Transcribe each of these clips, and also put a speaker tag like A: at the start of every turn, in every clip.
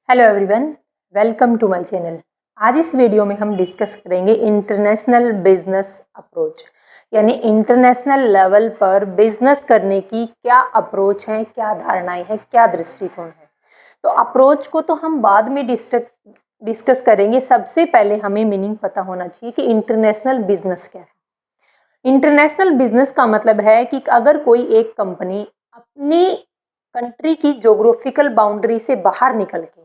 A: Hello everyone, welcome to my channel. आज इस video में हम डिस्कस करेंगे इंटरनेशनल बिजनेस अप्रोच, यानी इंटरनेशनल लेवल पर बिजनेस करने की क्या अप्रोच है, क्या धारणाएं हैं, क्या दृष्टिकोण है। तो अप्रोच को तो हम बाद में डिस्कस करेंगे। सबसे पहले हमें मीनिंग पता होना चाहिए कि इंटरनेशनल बिजनेस क्या है। इंटरनेशनल बिजनेस का मतलब है कि अगर कोई एक कंपनी अपनी कंट्री की ज्योग्राफिकल बाउंड्री से बाहर निकल के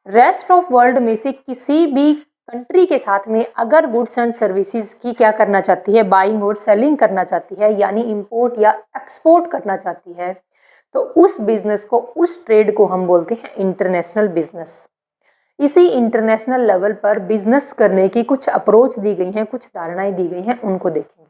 A: रेस्ट ऑफ वर्ल्ड में से किसी भी कंट्री के साथ में अगर गुड्स एंड सर्विसेज की क्या करना चाहती है, बाइंग और सेलिंग करना चाहती है, यानी इंपोर्ट या एक्सपोर्ट करना चाहती है, तो उस बिजनेस को, उस ट्रेड को हम बोलते हैं इंटरनेशनल बिजनेस। इसी इंटरनेशनल लेवल पर बिजनेस करने की कुछ अप्रोच दी गई हैं, कुछ धारणाएं दी गई हैं, उनको देखेंगे।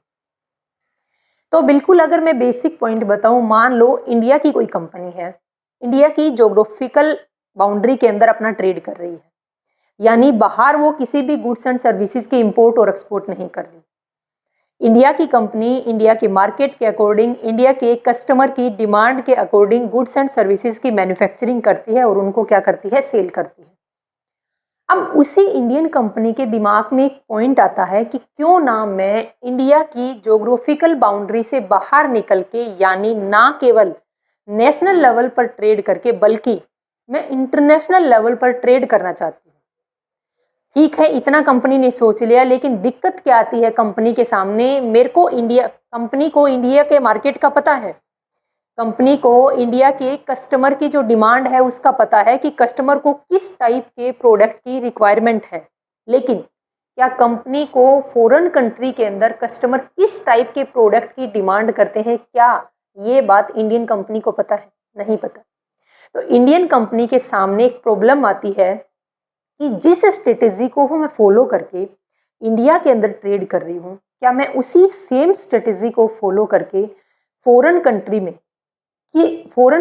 A: तो बिल्कुल अगर मैं बेसिक पॉइंट बताऊं, मान लो इंडिया की कोई कंपनी है, इंडिया की ज्योग्राफिकल बाउंड्री के अंदर अपना ट्रेड कर रही है, यानी बाहर वो किसी भी गुड्स एंड सर्विसेज के इंपोर्ट और एक्सपोर्ट नहीं कर रही। इंडिया की कंपनी इंडिया के मार्केट के अकॉर्डिंग, इंडिया के कस्टमर की डिमांड के अकॉर्डिंग गुड्स एंड सर्विसेज की मैन्युफैक्चरिंग करती है और उनको क्या करती है, सेल करती है। अब उसी इंडियन कंपनी के दिमाग में एक पॉइंट आता है कि क्यों ना मैं इंडिया की ज्योग्राफिकल बाउंड्री से बाहर निकल के, यानी ना केवल नेशनल लेवल पर ट्रेड करके बल्कि मैं इंटरनेशनल लेवल पर ट्रेड करना चाहती हूँ। ठीक है, इतना कंपनी ने सोच लिया, लेकिन दिक्कत क्या आती है कंपनी के सामने। कंपनी को इंडिया के मार्केट का पता है, कंपनी को इंडिया के कस्टमर की जो डिमांड है उसका पता है कि कस्टमर को किस टाइप के प्रोडक्ट की रिक्वायरमेंट है। लेकिन क्या कंपनी को फॉरेन कंट्री के अंदर कस्टमर किस टाइप के प्रोडक्ट की डिमांड करते हैं, क्या ये बात इंडियन कंपनी को पता है? नहीं पता। तो इंडियन कंपनी के सामने एक प्रॉब्लम आती है कि जिस स्ट्रेटेजी को मैं फॉलो करके इंडिया के अंदर ट्रेड कर रही हूँ, क्या मैं उसी सेम स्ट्रेटेजी को फॉलो करके फॉरेन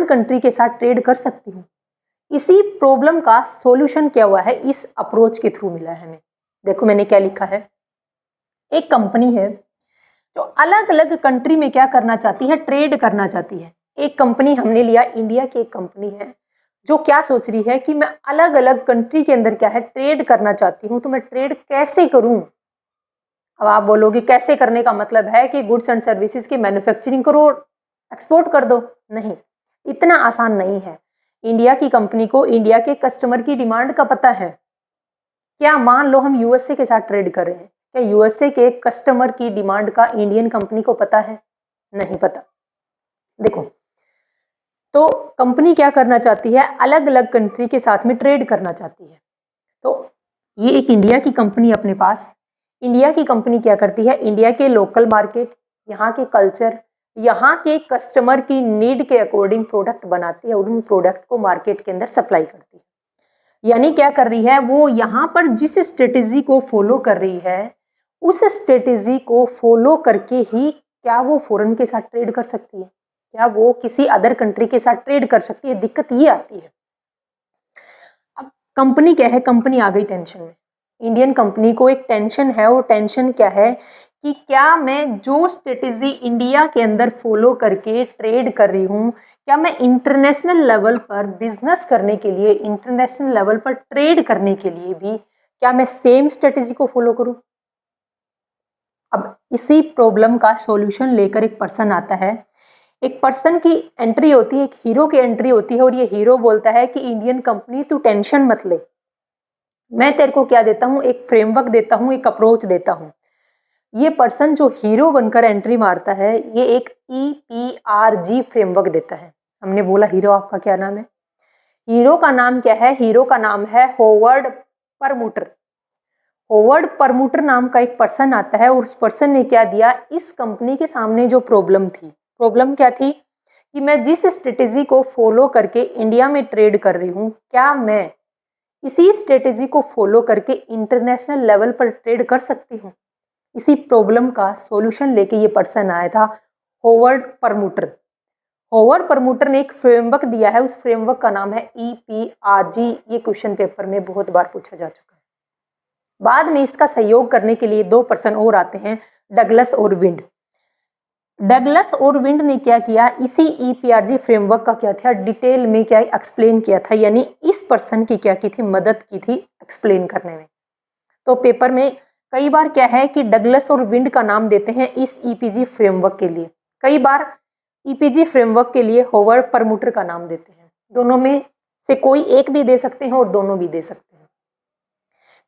A: कंट्री के साथ ट्रेड कर सकती हूँ? इसी प्रॉब्लम का सॉल्यूशन क्या हुआ है, इस अप्रोच के थ्रू मिला है हमें। देखो मैंने क्या लिखा है। एक कंपनी है जो अलग अलग कंट्री में क्या करना चाहती है, ट्रेड करना चाहती है। एक कंपनी हमने लिया, इंडिया की एक कंपनी है जो क्या सोच रही है कि मैं अलग अलग कंट्री के अंदर क्या है, ट्रेड करना चाहती हूँ, तो मैं ट्रेड कैसे करूँ। अब आप बोलोगे कैसे करने का मतलब है कि गुड्स एंड सर्विसेज की मैन्युफैक्चरिंग करो, एक्सपोर्ट कर दो। नहीं, इतना आसान नहीं है। इंडिया की कंपनी को इंडिया के कस्टमर की डिमांड का पता है। क्या मान लो हम यूएसए के साथ ट्रेड कर रहे हैं, क्या यूएसए के कस्टमर की डिमांड का इंडियन कंपनी को पता है? नहीं पता। देखो, तो कंपनी क्या करना चाहती है, अलग अलग कंट्री के साथ में ट्रेड करना चाहती है। तो ये एक इंडिया की कंपनी अपने पास, इंडिया की कंपनी क्या करती है, इंडिया के लोकल मार्केट, यहाँ के कल्चर, यहाँ के कस्टमर की नीड के अकॉर्डिंग प्रोडक्ट बनाती है और उन प्रोडक्ट को मार्केट के अंदर सप्लाई करती है। यानी क्या कर रही है, वो यहाँ पर जिस स्ट्रेटेजी को फॉलो कर रही है, उस स्ट्रेटेजी को फॉलो करके ही क्या वो फॉरेन के साथ ट्रेड कर सकती है, क्या वो किसी अदर कंट्री के साथ ट्रेड कर सकती है। दिक्कत ये आती है। अब कंपनी क्या है, कंपनी आ गई टेंशन में। इंडियन कंपनी को एक टेंशन है, वो टेंशन क्या है कि क्या मैं जो स्ट्रेटेजी इंडिया के अंदर फॉलो करके ट्रेड कर रही हूँ, क्या मैं इंटरनेशनल लेवल पर बिजनेस करने के लिए, इंटरनेशनल लेवल पर ट्रेड करने के लिए भी क्या मैं सेम स्ट्रेटेजी को फॉलो करूँ। अब इसी प्रॉब्लम का सॉल्यूशन लेकर एक पर्सन आता है। एक पर्सन की एंट्री होती है, एक हीरो की एंट्री होती है, और ये हीरो बोलता है कि इंडियन कंपनी तू टेंशन मत ले, मैं तेरे को क्या देता हूँ, एक फ्रेमवर्क देता हूँ, एक अप्रोच देता हूँ। ये पर्सन जो हीरो बनकर एंट्री मारता है, ये एक EPRG फ्रेमवर्क देता है। हमने बोला हीरो आपका क्या नाम है, हीरो का नाम क्या है, हीरो का नाम है होवर्ड परमुटर। होवर्ड परमुटर नाम का एक पर्सन आता है और उस पर्सन ने क्या दिया, इस कंपनी के सामने जो प्रॉब्लम थी, प्रॉब्लम क्या थी कि मैं जिस स्ट्रेटेजी को फॉलो करके इंडिया में ट्रेड कर रही हूँ, क्या मैं इसी स्ट्रेटेजी को फॉलो करके इंटरनेशनल लेवल पर ट्रेड कर सकती हूँ। इसी प्रॉब्लम का सॉल्यूशन लेके ये पर्सन आया था होवर्ड परमुटर। होवर्ड परमुटर ने एक फ्रेमवर्क दिया है, उस फ्रेमवर्क का नाम है EPRG। ये क्वेश्चन पेपर में बहुत बार पूछा जा चुका है। बाद में इसका सहयोग करने के लिए दो पर्सन और आते हैं, डगलस और विंड। डगलस और विंड ने क्या किया, इसी ईपीआरजी फ्रेमवर्क का क्या था, डिटेल में क्या एक्सप्लेन किया था, यानी इस पर्सन की क्या की थी, मदद की थी एक्सप्लेन करने में। तो पेपर में कई बार क्या है कि डगलस और विंड का नाम देते हैं इस ईपीजी फ्रेमवर्क के लिए, कई बार ईपीजी फ्रेमवर्क के लिए होवर्ड परमुटर का नाम देते हैं। दोनों में से कोई एक भी दे सकते हैं और दोनों भी दे सकते हैं।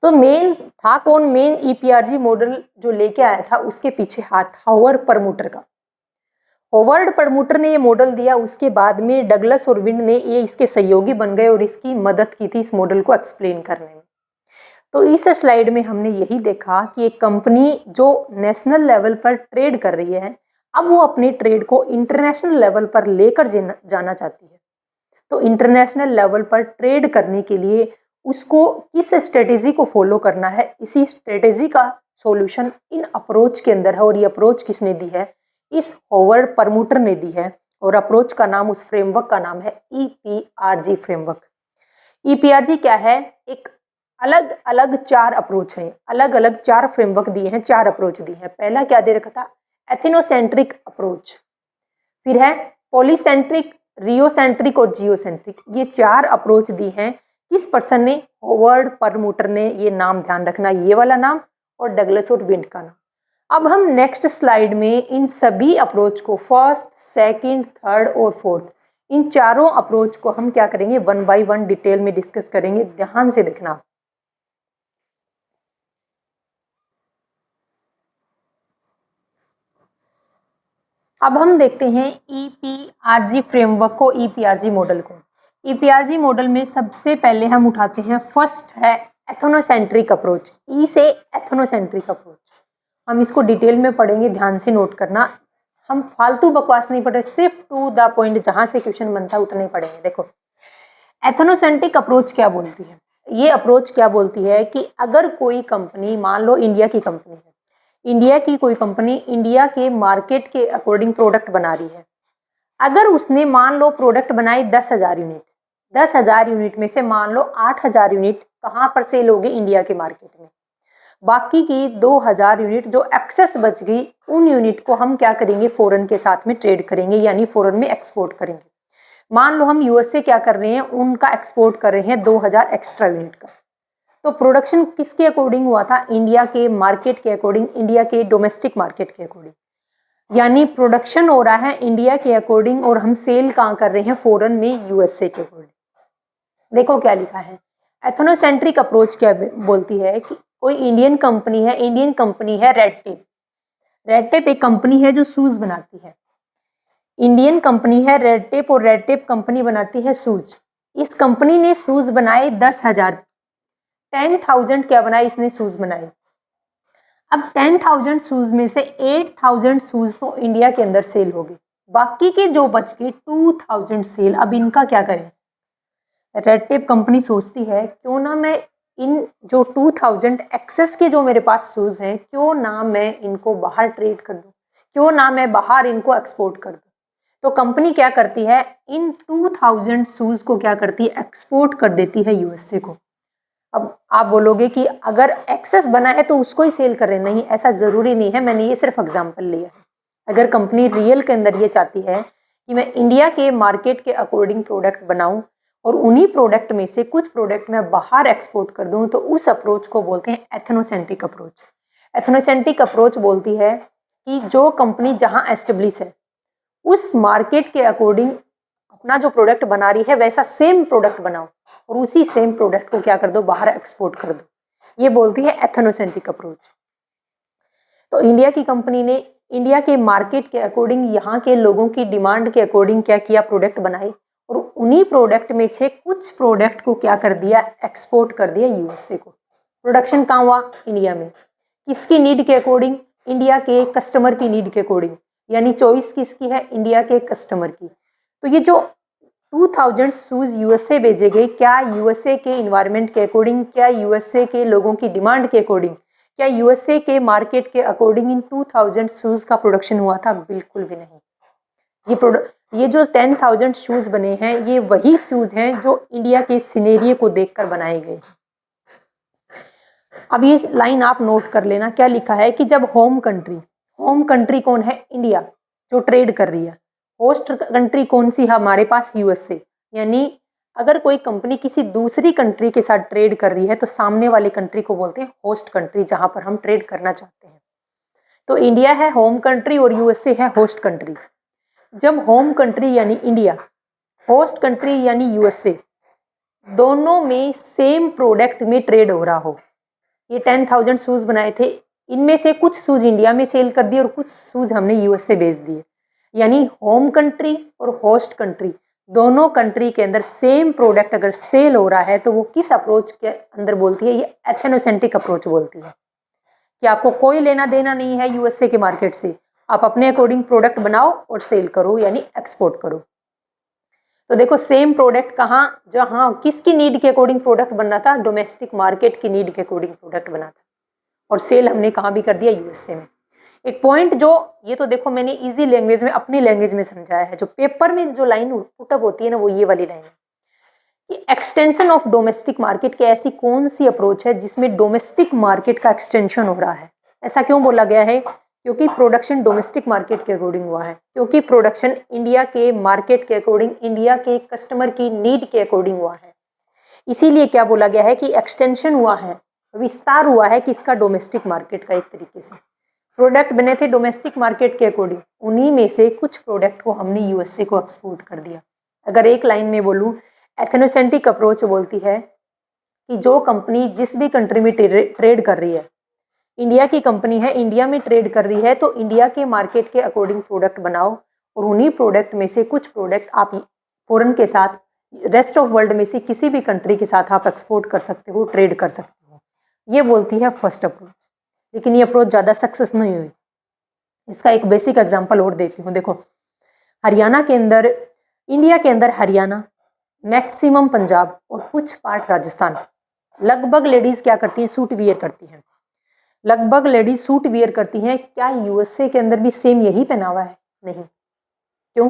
A: तो मेन था कौन, मेन ईपीआरजी मॉडल जो लेके आया था उसके पीछे हाथ था होवर्ड परमुटर का। होवर्ड परमुटर ने ये मॉडल दिया, उसके बाद में डगलस और विंड ने ये इसके सहयोगी बन गए और इसकी मदद की थी इस मॉडल को एक्सप्लेन करने में। तो इस स्लाइड में हमने यही देखा कि एक कंपनी जो नेशनल लेवल पर ट्रेड कर रही है, अब वो अपने ट्रेड को इंटरनेशनल लेवल पर लेकर जाना चाहती है। तो इंटरनेशनल लेवल पर ट्रेड करने के लिए उसको किस स्ट्रेटेजी को फॉलो करना है, इसी स्ट्रेटेजी का सॉल्यूशन इन अप्रोच के अंदर है। और ये अप्रोच किसने दी है, इस होवर्ड परमुटर ने दी है। और अप्रोच का नाम, उस फ्रेमवर्क का नाम है ईपीआरजी फ्रेमवर्क। ईपीआरजी क्या है, एक अलग अलग 4 अप्रोच हैं, अलग अलग 4 फ्रेमवर्क दिए हैं, 4 अप्रोच दिए हैं। पहला क्या दे रखा था, एथेनोसेंट्रिक अप्रोच, फिर है पॉलीसेंट्रिक, रियोसेंट्रिक और जियोसेंट्रिक। ये 4 अप्रोच दी हैं किस पर्सन ने, होवर्ड परमुटर ने। ये नाम ध्यान रखना, ये वाला नाम और डगलस और विंड का नाम। अब हम नेक्स्ट स्लाइड में इन सभी अप्रोच को, फर्स्ट, सेकंड, थर्ड और फोर्थ, इन चारों अप्रोच को हम क्या करेंगे, 1 बाय 1 डिटेल में डिस्कस करेंगे। ध्यान से देखना। अब हम देखते हैं ईपीआरजी फ्रेमवर्क को, ईपीआरजी मॉडल को। ईपीआरजी मॉडल में सबसे पहले हम उठाते हैं, फर्स्ट है एथनोसेंट्रिक अप्रोच। ई से एथनोसेंट्रिक अप्रोच, हम इसको डिटेल में पढ़ेंगे, ध्यान से नोट करना। हम फालतू बकवास नहीं पढ़ रहे, सिर्फ टू द पॉइंट, जहां से क्वेश्चन बनता है उतने पढ़ेंगे। देखो एथनोसेंट्रिक अप्रोच क्या बोलती है, ये अप्रोच क्या बोलती है कि अगर कोई कंपनी, मान लो इंडिया की कंपनी है, इंडिया की कोई कंपनी इंडिया के मार्केट के अकॉर्डिंग प्रोडक्ट बना रही है। अगर उसने मान लो प्रोडक्ट बनाए 10,000 यूनिट, 10,000 यूनिट में से मान लो 8,000 यूनिट कहाँ पर सेल होगी, इंडिया के मार्केट में। बाकी की 2,000 यूनिट जो एक्सेस बच गई, उन यूनिट को हम क्या करेंगे, फॉरेन के साथ में ट्रेड करेंगे, यानी फॉरेन में एक्सपोर्ट करेंगे। मान लो हम यूएसए क्या कर रहे हैं, उनका एक्सपोर्ट कर रहे हैं 2,000 एक्स्ट्रा यूनिट का। तो प्रोडक्शन किसके अकॉर्डिंग हुआ था, इंडिया के मार्केट के अकॉर्डिंग, इंडिया के डोमेस्टिक मार्केट के अकॉर्डिंग। यानी प्रोडक्शन हो रहा है इंडिया के अकॉर्डिंग और हम सेल कहाँ कर रहे हैं, फॉरेन में, यूएसए के अकॉर्डिंग। देखो क्या लिखा है, एथनोसेंट्रिक अप्रोच क्या बोलती है कि कोई इंडियन कंपनी है, इंडियन कंपनी है रेड टेप। रेड टेप एक कंपनी है जो शूज बनाती है, इंडियन कंपनी है रेड टेप, और रेड टेप कंपनी बनाती है शूज। इस कंपनी ने शूज बनाए 10,000, 10,000 क्या बनाए, इसने शूज बनाए। अब 10,000 शूज में से 8,000 शूज तो इंडिया के अंदर सेल हो गए, बाकी के जो बच गए 2,000 सेल, अब इनका क्या करें। रेड टेप कंपनी सोचती है क्यों ना मैं इन जो 2,000 एक्सेस के जो मेरे पास शूज हैं, क्यों ना मैं इनको बाहर ट्रेड कर दूं, क्यों ना मैं बाहर इनको एक्सपोर्ट कर दूं। तो कंपनी क्या करती है, इन 2,000 शूज को क्या करती है, एक्सपोर्ट कर देती है यूएसए को। अब आप बोलोगे कि अगर एक्सेस बना है तो उसको ही सेल कर रहे, नहीं, ऐसा जरूरी नहीं है, मैंने ये सिर्फ एग्जांपल लिया है। अगर कंपनी रियल के अंदर ये चाहती है कि मैं इंडिया के मार्केट के अकॉर्डिंग प्रोडक्ट बनाऊं और उन्हीं प्रोडक्ट में से कुछ प्रोडक्ट मैं बाहर एक्सपोर्ट कर दूं, तो उस अप्रोच को बोलते हैं एथनोसेंट्रिक अप्रोच। एथनोसेंट्रिक अप्रोच बोलती है कि जो कंपनी जहां एस्टेब्लिश है, उस मार्केट के अकॉर्डिंग अपना जो प्रोडक्ट बना रही है वैसा सेम प्रोडक्ट बनाओ और उसी सेम प्रोडक्ट को क्या कर दो, बाहर एक्सपोर्ट कर दो। ये बोलती है एथनोसेंट्रिक अप्रोच। तो इंडिया की कंपनी ने इंडिया के मार्केट के अकॉर्डिंग, यहाँ के लोगों की डिमांड के अकॉर्डिंग क्या किया, प्रोडक्ट बनाए और उन्हीं प्रोडक्ट में से कुछ प्रोडक्ट को क्या कर दिया, एक्सपोर्ट कर दिया यूएसए को। प्रोडक्शन कहाँ हुआ, इंडिया में। किसकी नीड के अकॉर्डिंग, इंडिया के कस्टमर की नीड के अकॉर्डिंग, यानी चॉइस किसकी है, इंडिया के कस्टमर की। तो ये जो 2,000 शूज यूएसए भेजे गए, क्या यूएसए के इन्वायरमेंट के अकॉर्डिंग, क्या यूएसए के लोगों की डिमांड के अकॉर्डिंग, क्या यूएसए के मार्केट के अकॉर्डिंग इन 2,000 शूज का प्रोडक्शन हुआ था, बिल्कुल भी नहीं। ये जो 10,000 शूज बने हैं, ये वही शूज हैं जो इंडिया के सिनेरियो को देखकर बनाए गए। अब ये लाइन आप नोट कर लेना, क्या लिखा है कि जब होम कंट्री कौन है, इंडिया, जो ट्रेड कर रही है। होस्ट कंट्री कौन सी है हमारे पास? यूएसए। यानी अगर कोई कंपनी किसी दूसरी कंट्री के साथ ट्रेड कर रही है तो सामने वाली कंट्री को बोलते हैं होस्ट कंट्री, जहां पर हम ट्रेड करना चाहते हैं। तो इंडिया है होम कंट्री और यूएसए है होस्ट कंट्री। जब होम कंट्री यानी इंडिया, होस्ट कंट्री यानी यूएसए, दोनों में सेम प्रोडक्ट में ट्रेड हो रहा हो, ये 10,000 शूज बनाए थे, इनमें से कुछ शूज इंडिया में सेल कर दिए और कुछ शूज हमने यूएसए भेज दिए, यानी होम कंट्री और होस्ट कंट्री दोनों कंट्री के अंदर सेम प्रोडक्ट अगर सेल हो रहा है तो वो किस अप्रोच के अंदर बोलती है? ये एथनोसेंट्रिक अप्रोच बोलती है कि आपको कोई लेना देना नहीं है यूएसए के मार्केट से, आप अपने अकॉर्डिंग प्रोडक्ट बनाओ और सेल करो यानी एक्सपोर्ट करो। तो देखो सेम प्रोडक्ट कहाँ, जहाँ किसकी नीड के अकॉर्डिंग प्रोडक्ट बनना था? डोमेस्टिक मार्केट की नीड के अकॉर्डिंग प्रोडक्ट बना था, और सेल हमने कहाँ भी कर दिया? यूएसए में। एक पॉइंट जो ये तो देखो मैंने इजी लैंग्वेज में अपनी लैंग्वेज में समझाया है, जो पेपर में जो लाइन पुटअप होती है ना वो ये वाली लाइन है कि एक्सटेंशन ऑफ डोमेस्टिक मार्केट की ऐसी कौन सी अप्रोच है जिसमें डोमेस्टिक मार्केट का एक्सटेंशन हो रहा है। ऐसा क्यों बोला गया है? क्योंकि प्रोडक्शन डोमेस्टिक मार्केट के अकॉर्डिंग हुआ है, क्योंकि प्रोडक्शन इंडिया के मार्केट के अकॉर्डिंग, इंडिया के कस्टमर की नीड के अकॉर्डिंग हुआ है। इसीलिए क्या बोला गया है कि एक्सटेंशन हुआ है, विस्तार हुआ है किसका? डोमेस्टिक मार्केट का। एक तरीके से प्रोडक्ट बने थे डोमेस्टिक मार्केट के अकॉर्डिंग, उन्हीं में से कुछ प्रोडक्ट को हमने यूएसए को एक्सपोर्ट कर दिया। अगर एक लाइन में बोलूँ, एथनोसेंट्रिक अप्रोच बोलती है कि जो कंपनी जिस भी कंट्री में ट्रेड कर रही है, इंडिया की कंपनी है, इंडिया में ट्रेड कर रही है, तो इंडिया के मार्केट के अकॉर्डिंग प्रोडक्ट बनाओ और उन्हीं प्रोडक्ट में से कुछ प्रोडक्ट आप फॉरेन के साथ, रेस्ट ऑफ वर्ल्ड में से किसी भी कंट्री के साथ आप एक्सपोर्ट कर सकते हो, ट्रेड कर सकते हो। ये बोलती है फर्स्ट अप्रोच। लेकिन ये अप्रोच ज़्यादा सक्सेस नहीं हुई। इसका एक बेसिक एग्जांपल और देती हूँ। देखो हरियाणा के अंदर, इंडिया के अंदर हरियाणा, मैक्सिमम पंजाब और कुछ पार्ट राजस्थान, लगभग लेडीज़ क्या करती हैं? सूट वियर करती हैं। लगभग लेडीज सूट वियर करती हैं। क्या यूएसए के अंदर भी सेम यही पहनावा है? नहीं। क्यों?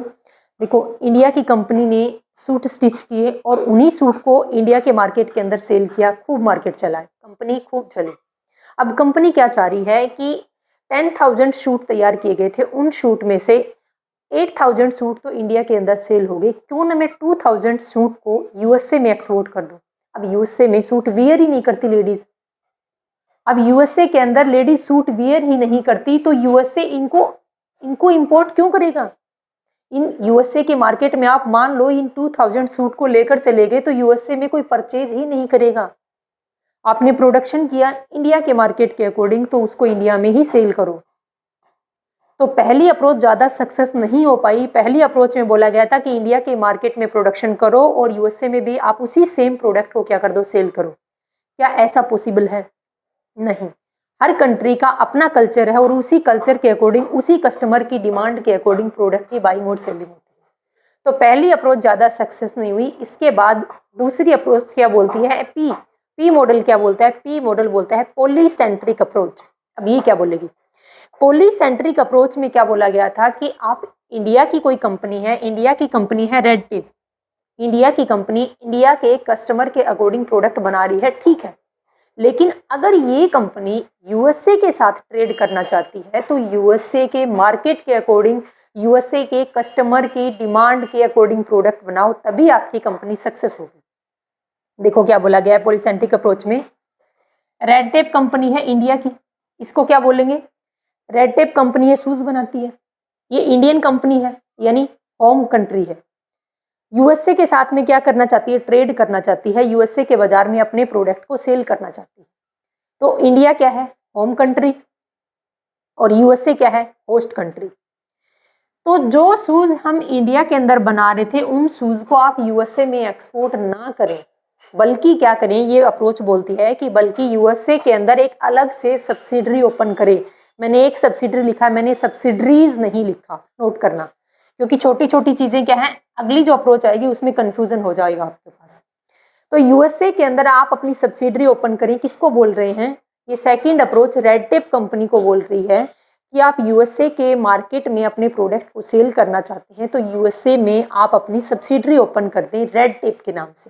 A: देखो इंडिया की कंपनी ने सूट स्टिच किए और उन्हीं सूट को इंडिया के मार्केट के अंदर सेल किया, खूब मार्केट चला है, कंपनी खूब चली। अब कंपनी क्या चाह रही है कि 10,000 सूट तैयार किए गए थे, उन सूट में से 8,000 सूट तो इंडिया के अंदर सेल हो गए, क्यों ना मैं 2,000 सूट को यूएसए में एक्सपोर्ट कर दूं। अब यूएसए में सूट वियर ही नहीं करती लेडीज। अब यूएसए के अंदर लेडीज सूट वियर ही नहीं करती तो यूएसए इनको इंपोर्ट क्यों करेगा? इन यूएसए के मार्केट में आप मान लो इन 2,000 सूट को लेकर चले गए तो यूएसए में कोई परचेज ही नहीं करेगा। आपने प्रोडक्शन किया इंडिया के मार्केट के अकॉर्डिंग तो उसको इंडिया में ही सेल करो। तो पहली अप्रोच ज़्यादा सक्सेस नहीं हो पाई। पहली अप्रोच में बोला गया था कि इंडिया के मार्केट में प्रोडक्शन करो और यूएसए में भी आप उसी सेम प्रोडक्ट को क्या कर दो? सेल करो। क्या ऐसा पॉसिबल है? नहीं। हर कंट्री का अपना कल्चर है और उसी कल्चर के अकॉर्डिंग, उसी कस्टमर की डिमांड के अकॉर्डिंग प्रोडक्ट की बाइंग और सेलिंग होती है। तो पहली अप्रोच ज़्यादा सक्सेस नहीं हुई। इसके बाद दूसरी अप्रोच क्या बोलती है? पी मॉडल क्या बोलता है? पी मॉडल बोलता है पॉलीसेंट्रिक अप्रोच। अब ये क्या बोलेगी? पॉलीसेंट्रिक अप्रोच में क्या बोला गया था कि आप इंडिया की कोई कंपनी है, इंडिया की कंपनी है रेड टेप, इंडिया की कंपनी इंडिया के कस्टमर के अकॉर्डिंग प्रोडक्ट बना रही है, ठीक है, लेकिन अगर ये कंपनी यूएसए के साथ ट्रेड करना चाहती है तो यूएसए के मार्केट के अकॉर्डिंग, यूएसए के कस्टमर की डिमांड के अकॉर्डिंग प्रोडक्ट बनाओ, तभी आपकी कंपनी सक्सेस होगी। देखो क्या बोला गया है पॉलीसेंट्रिक अप्रोच में। रेड टेप कंपनी है इंडिया की, इसको क्या बोलेंगे? रेड टेप कंपनी है, शूज बनाती है, ये इंडियन कंपनी है यानी होम कंट्री है। यूएसए के साथ में क्या करना चाहती है? ट्रेड करना चाहती है, यूएसए के बाजार में अपने प्रोडक्ट को सेल करना चाहती है। तो इंडिया क्या है? होम कंट्री, और यूएसए क्या है? Host country. तो जो शूज हम इंडिया के अंदर बना रहे थे उन शूज को आप यूएसए में एक्सपोर्ट ना करें, बल्कि क्या करें? ये अप्रोच बोलती है कि बल्कि यूएसए के अंदर एक अलग से सब्सिडरी ओपन करें। मैंने एक सब्सिडरी लिखा है, मैंने सब्सिडरीज नहीं लिखा, नोट करना, क्योंकि छोटी छोटी चीजें क्या है, अगली जो अप्रोच आएगी उसमें कंफ्यूजन हो जाएगा आपके पास। तो यूएसए के अंदर आप अपनी सब्सिडरी ओपन करें। किसको बोल रहे हैं? ये second approach red tape company को बोल रही है कि आप यूएसए के मार्केट में अपने प्रोडक्ट को सेल करना चाहते हैं तो यूएसए में आप अपनी सब्सिडरी ओपन कर दें रेड टेप के नाम से,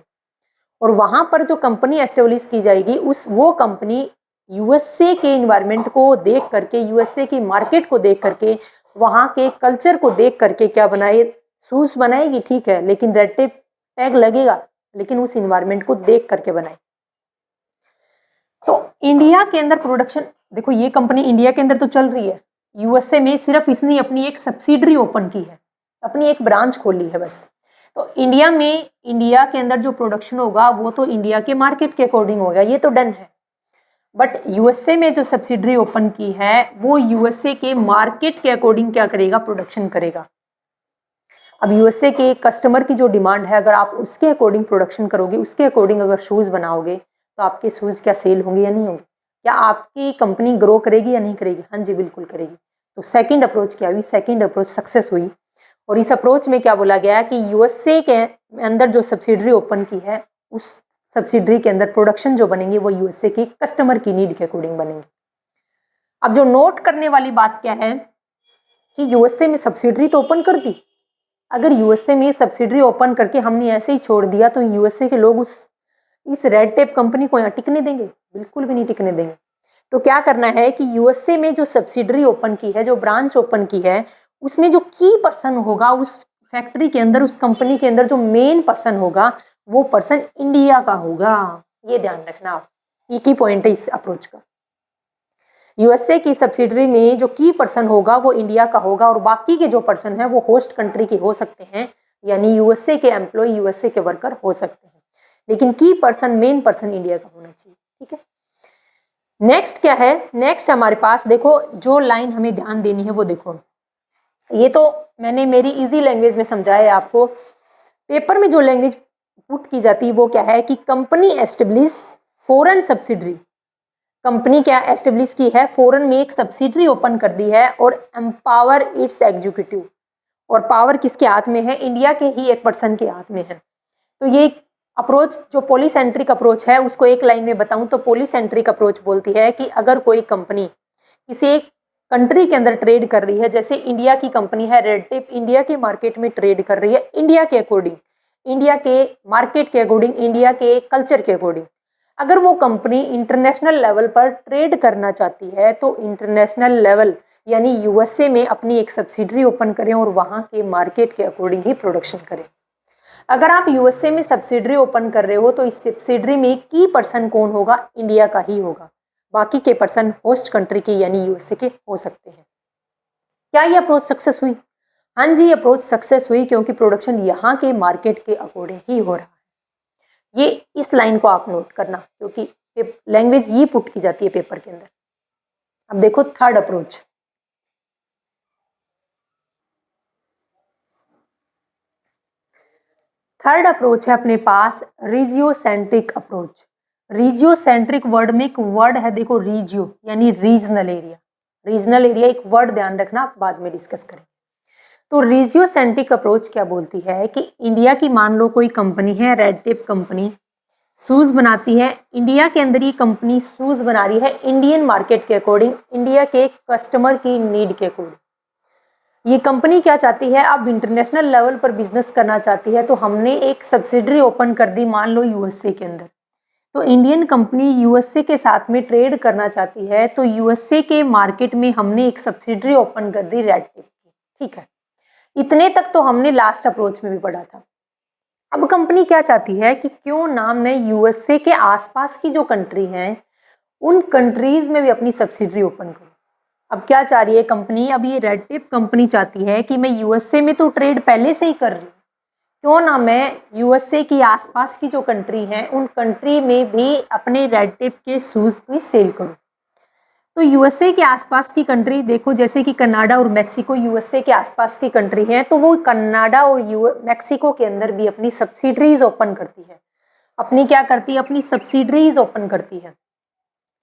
A: और वहां पर जो कंपनी एस्टेब्लिश की जाएगी वो कंपनी यूएसए के इन्वायरमेंट को देख करके, यूएसए की मार्केट को देख करके वहाँ के कल्चर को देख करके क्या बनाए, शूज बनाएगी, ठीक है, लेकिन रेड टेप टैग लगेगा, लेकिन उस इन्वायरमेंट को देख करके बनाए। तो इंडिया के अंदर प्रोडक्शन, देखो ये कंपनी इंडिया के अंदर तो चल रही है, यूएसए में सिर्फ इसने अपनी एक सब्सिडरी ओपन की है, अपनी एक ब्रांच खोली है बस। तो इंडिया में, इंडिया के अंदर जो प्रोडक्शन होगा वो तो इंडिया के मार्केट के अकॉर्डिंग होगा, ये तो डन है। बट यूएसए में जो सब्सिडरी ओपन की है वो यूएसए के मार्केट के अकॉर्डिंग क्या करेगा, प्रोडक्शन करेगा। अब यूएसए के कस्टमर की जो डिमांड है, अगर आप उसके अकॉर्डिंग प्रोडक्शन करोगे, उसके अकॉर्डिंग अगर शूज बनाओगे, तो आपके शूज क्या सेल होंगे या नहीं होंगे? क्या आपकी कंपनी ग्रो करेगी या नहीं करेगी? हाँ जी, बिल्कुल करेगी। तो सेकंड अप्रोच क्या हुई, सेकंड अप्रोच सक्सेस हुई। और इस अप्रोच में क्या बोला गया कि यूएसए के अंदर जो सब्सिडरी ओपन की है, उस सब्सिडरी के अंदर प्रोडक्शन जो बनेंगे वो यूएसए के कस्टमर की नीड के अकॉर्डिंग बनेंगे। अब जो नोट करने वाली बात क्या है कि यूएसए में सब्सिडरी तो ओपन कर दी, अगर यूएसए में सब्सिडरी ओपन करके हमने ऐसे ही छोड़ दिया तो यूएसए के लोग इस रेड टेप कंपनी को यहाँ टिकने देंगे? बिल्कुल भी नहीं टिकने देंगे। तो क्या करना है कि यूएसए में जो सब्सिडरी ओपन की है, जो ब्रांच ओपन की है, उसमें जो की पर्सन होगा उस फैक्ट्री के अंदर, उस कंपनी के अंदर जो मेन पर्सन होगा वो पर्सन इंडिया का होगा। ये ध्यान रखना आप, ये की पॉइंट है इस अप्रोच का। यूएसए की सब्सिडरी में जो की पर्सन होगा वो इंडिया का होगा और बाकी के जो पर्सन है वो होस्ट कंट्री के हो सकते हैं, यानी यूएसए के एम्प्लॉय, यूएसए के वर्कर हो सकते हैं, लेकिन की पर्सन, मेन पर्सन इंडिया का होना चाहिए। ठीक है, नेक्स्ट क्या है, नेक्स्ट हमारे पास देखो जो लाइन हमें ध्यान देनी है वो देखो, ये तो मैंने मेरी इजी लैंग्वेज में समझाया है आपको। पेपर में जो लैंग्वेज पुट की जाती है वो क्या है कि company establish foreign subsidiary, company क्या एस्टेब्लिश की है, फॉरेन में एक सब्सिडरी ओपन कर दी है और एम्पावर इट्स एग्जीक्यूटिव, और पावर किसके हाथ में है, इंडिया के ही एक पर्सन के हाथ में है। तो ये अप्रोच जो पॉलीसेंट्रिक अप्रोच है उसको एक लाइन में बताऊं तो पॉलीसेंट्रिक अप्रोच बोलती है कि अगर कोई कंपनी किसी एक कंट्री के अंदर ट्रेड कर रही है, जैसे इंडिया की कंपनी है रेड टेप, इंडिया के मार्केट में ट्रेड कर रही है, इंडिया के अकॉर्डिंग, इंडिया के मार्केट के अकॉर्डिंग, इंडिया के कल्चर के अकॉर्डिंग, अगर वो कंपनी इंटरनेशनल लेवल पर ट्रेड करना चाहती है तो इंटरनेशनल लेवल यानी यूएसए में अपनी एक सब्सिडरी ओपन करें और वहाँ के मार्केट के अकॉर्डिंग ही प्रोडक्शन करें। अगर आप यूएसए में सब्सिडरी ओपन कर रहे हो तो इस सब्सिडरी में की पर्सन कौन होगा, इंडिया का ही होगा, बाकी के पर्सन होस्ट कंट्री के यानी यूएसए के हो सकते हैं। क्या ये अप्रोच सक्सेस हुई? हाँ जी, ये अप्रोच सक्सेस हुई क्योंकि प्रोडक्शन यहाँ के मार्केट के अकॉर्डिंग ही हो रहा है। ये इस लाइन को आप नोट करना क्योंकि लैंग्वेज ये पुट की जाती है पेपर के अंदर। अब देखो थर्ड अप्रोच, थर्ड अप्रोच है अपने पास रीजियोसेंट्रिक अप्रोच। रीजियोसेंट्रिक वर्ड में एक वर्ड है देखो, रीजियो यानी रीजनल एरिया, रीजनल एरिया एक वर्ड ध्यान रखना, बाद में डिस्कस करें। तो रीजियोसेंट्रिक अप्रोच क्या बोलती है कि इंडिया की मान लो कोई कंपनी है, रेड टेप कंपनी शूज बनाती है, इंडिया के अंदर ये कंपनी शूज बना रही है इंडियन मार्केट के अकॉर्डिंग, इंडिया के कस्टमर की नीड के अकॉर्डिंग। ये कंपनी क्या चाहती है, अब इंटरनेशनल लेवल पर बिजनेस करना चाहती है, तो हमने एक सब्सिडरी ओपन कर दी मान लो यूएसए के अंदर, तो इंडियन कंपनी यूएसए के साथ में ट्रेड करना चाहती है, तो यूएसए के मार्केट में हमने एक सब्सिडरी ओपन कर दी रेड टेप की। ठीक है, इतने तक तो हमने लास्ट अप्रोच में भी पढ़ा था। अब कंपनी क्या चाहती है कि क्यों ना मैं यूएसए के आसपास की जो कंट्री हैं उन कंट्रीज में भी अपनी सब्सिडरी ओपन करूं। अब क्या चाह रही है कंपनी, अब ये रेड टेप कंपनी चाहती है कि मैं यूएसए में तो ट्रेड पहले से ही कर रही हूँ, क्यों ना मैं यूएसए की आसपास की जो कंट्री हैं उन कंट्री में भी अपने रेड टेप के शूज की सेल करूँ। तो यूएसए के आसपास की कंट्री देखो, जैसे कि कनाडा और मैक्सिको यूएसए के आसपास की कंट्री है, तो वो कनाडा और मैक्सिको के अंदर भी अपनी सब्सिडरीज ओपन करती है। अपनी क्या करती है, अपनी सब्सिडरीज ओपन करती है।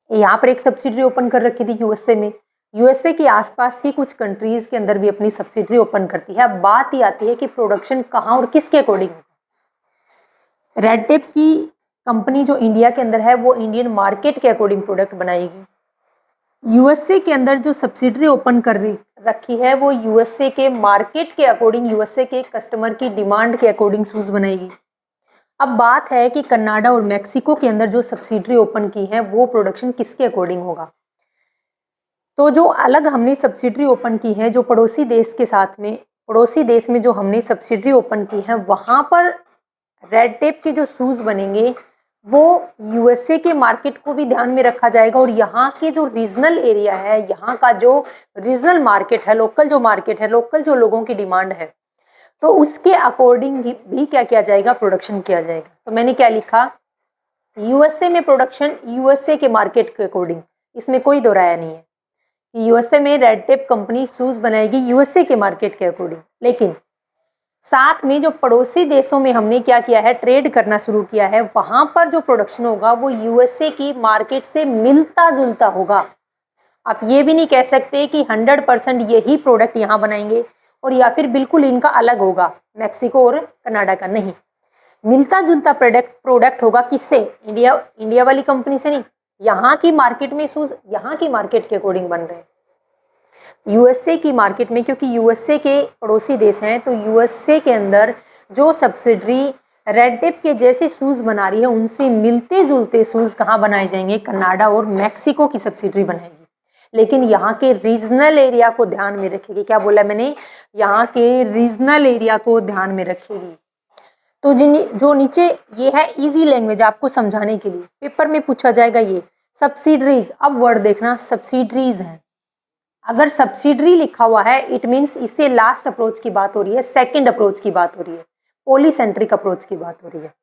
A: यहाँ पर एक सब्सिडरी ओपन कर रखी थी यूएसए में, यूएसए के आसपास ही कुछ कंट्रीज के अंदर भी अपनी सब्सिडरी ओपन करती है। अब बात ही आती है कि प्रोडक्शन कहाँ और किसके अकॉर्डिंग होगा। रेड टेप की कंपनी जो इंडिया के अंदर है वो इंडियन मार्केट के अकॉर्डिंग प्रोडक्ट बनाएगी। यूएसए के अंदर जो सब्सिडरी ओपन कर रखी है वो यूएसए के मार्केट के अकॉर्डिंग, यूएसए के कस्टमर की डिमांड के अकॉर्डिंग शूज बनाएगी। अब बात है कि कनाडा और मैक्सिको के अंदर जो सब्सिडरी ओपन की है वो प्रोडक्शन किसके अकॉर्डिंग होगा। तो जो अलग हमने सब्सिडरी ओपन की है, जो पड़ोसी देश के साथ में, पड़ोसी देश में जो हमने सब्सिडरी ओपन की है, वहाँ पर रेड टेप के जो शूज़ बनेंगे वो यूएसए के मार्केट को भी ध्यान में रखा जाएगा, और यहाँ के जो रीजनल एरिया है, यहाँ का जो रीजनल मार्केट है, लोकल जो मार्केट है, लोकल जो लोगों की डिमांड है, तो उसके अकॉर्डिंग भी क्या किया जाएगा, प्रोडक्शन किया जाएगा। तो मैंने क्या लिखा, यूएसए में प्रोडक्शन यूएसए के मार्केट के अकॉर्डिंग, इसमें कोई दो राय नहीं है कि यूएसए में रेड टेप कंपनी शूज़ बनाएगी यूएसए के मार्केट के अकॉर्डिंग। लेकिन साथ में जो पड़ोसी देशों में हमने क्या किया है, ट्रेड करना शुरू किया है, वहाँ पर जो प्रोडक्शन होगा वो यूएसए की मार्केट से मिलता जुलता होगा। आप ये भी नहीं कह सकते कि 100% यही प्रोडक्ट यहाँ बनाएंगे और या फिर बिल्कुल इनका अलग होगा, मैक्सिको और कनाडा का, नहीं। मिलता जुलता प्रोडक्ट होगा। किससे? इंडिया वाली कंपनी से नहीं। यहाँ की मार्केट में शूज यहाँ की मार्केट के अकॉर्डिंग बन रहे हैं, यूएसए की मार्केट में, क्योंकि यूएसए के पड़ोसी देश हैं, तो यूएसए के अंदर जो सब्सिडरी रेड टेप के जैसे शूज़ बना रही है, उनसे मिलते जुलते शूज़ कहाँ बनाए जाएंगे, कनाडा और मैक्सिको की सब्सिडरी बनाएगी। लेकिन यहाँ के रीजनल एरिया को ध्यान में रखेगी। क्या बोला मैंने? यहाँ के रीजनल एरिया को ध्यान में रखेगी। तो जो नीचे ये है इजी लैंग्वेज आपको समझाने के लिए, पेपर में पूछा जाएगा ये सब्सिडरीज। अब वर्ड देखना, सब्सिडरीज है। अगर सब्सिडरी लिखा हुआ है इट मीन्स इससे लास्ट अप्रोच की बात हो रही है, सेकंड अप्रोच की बात हो रही है, पॉलीसेंट्रिक अप्रोच की बात हो रही है।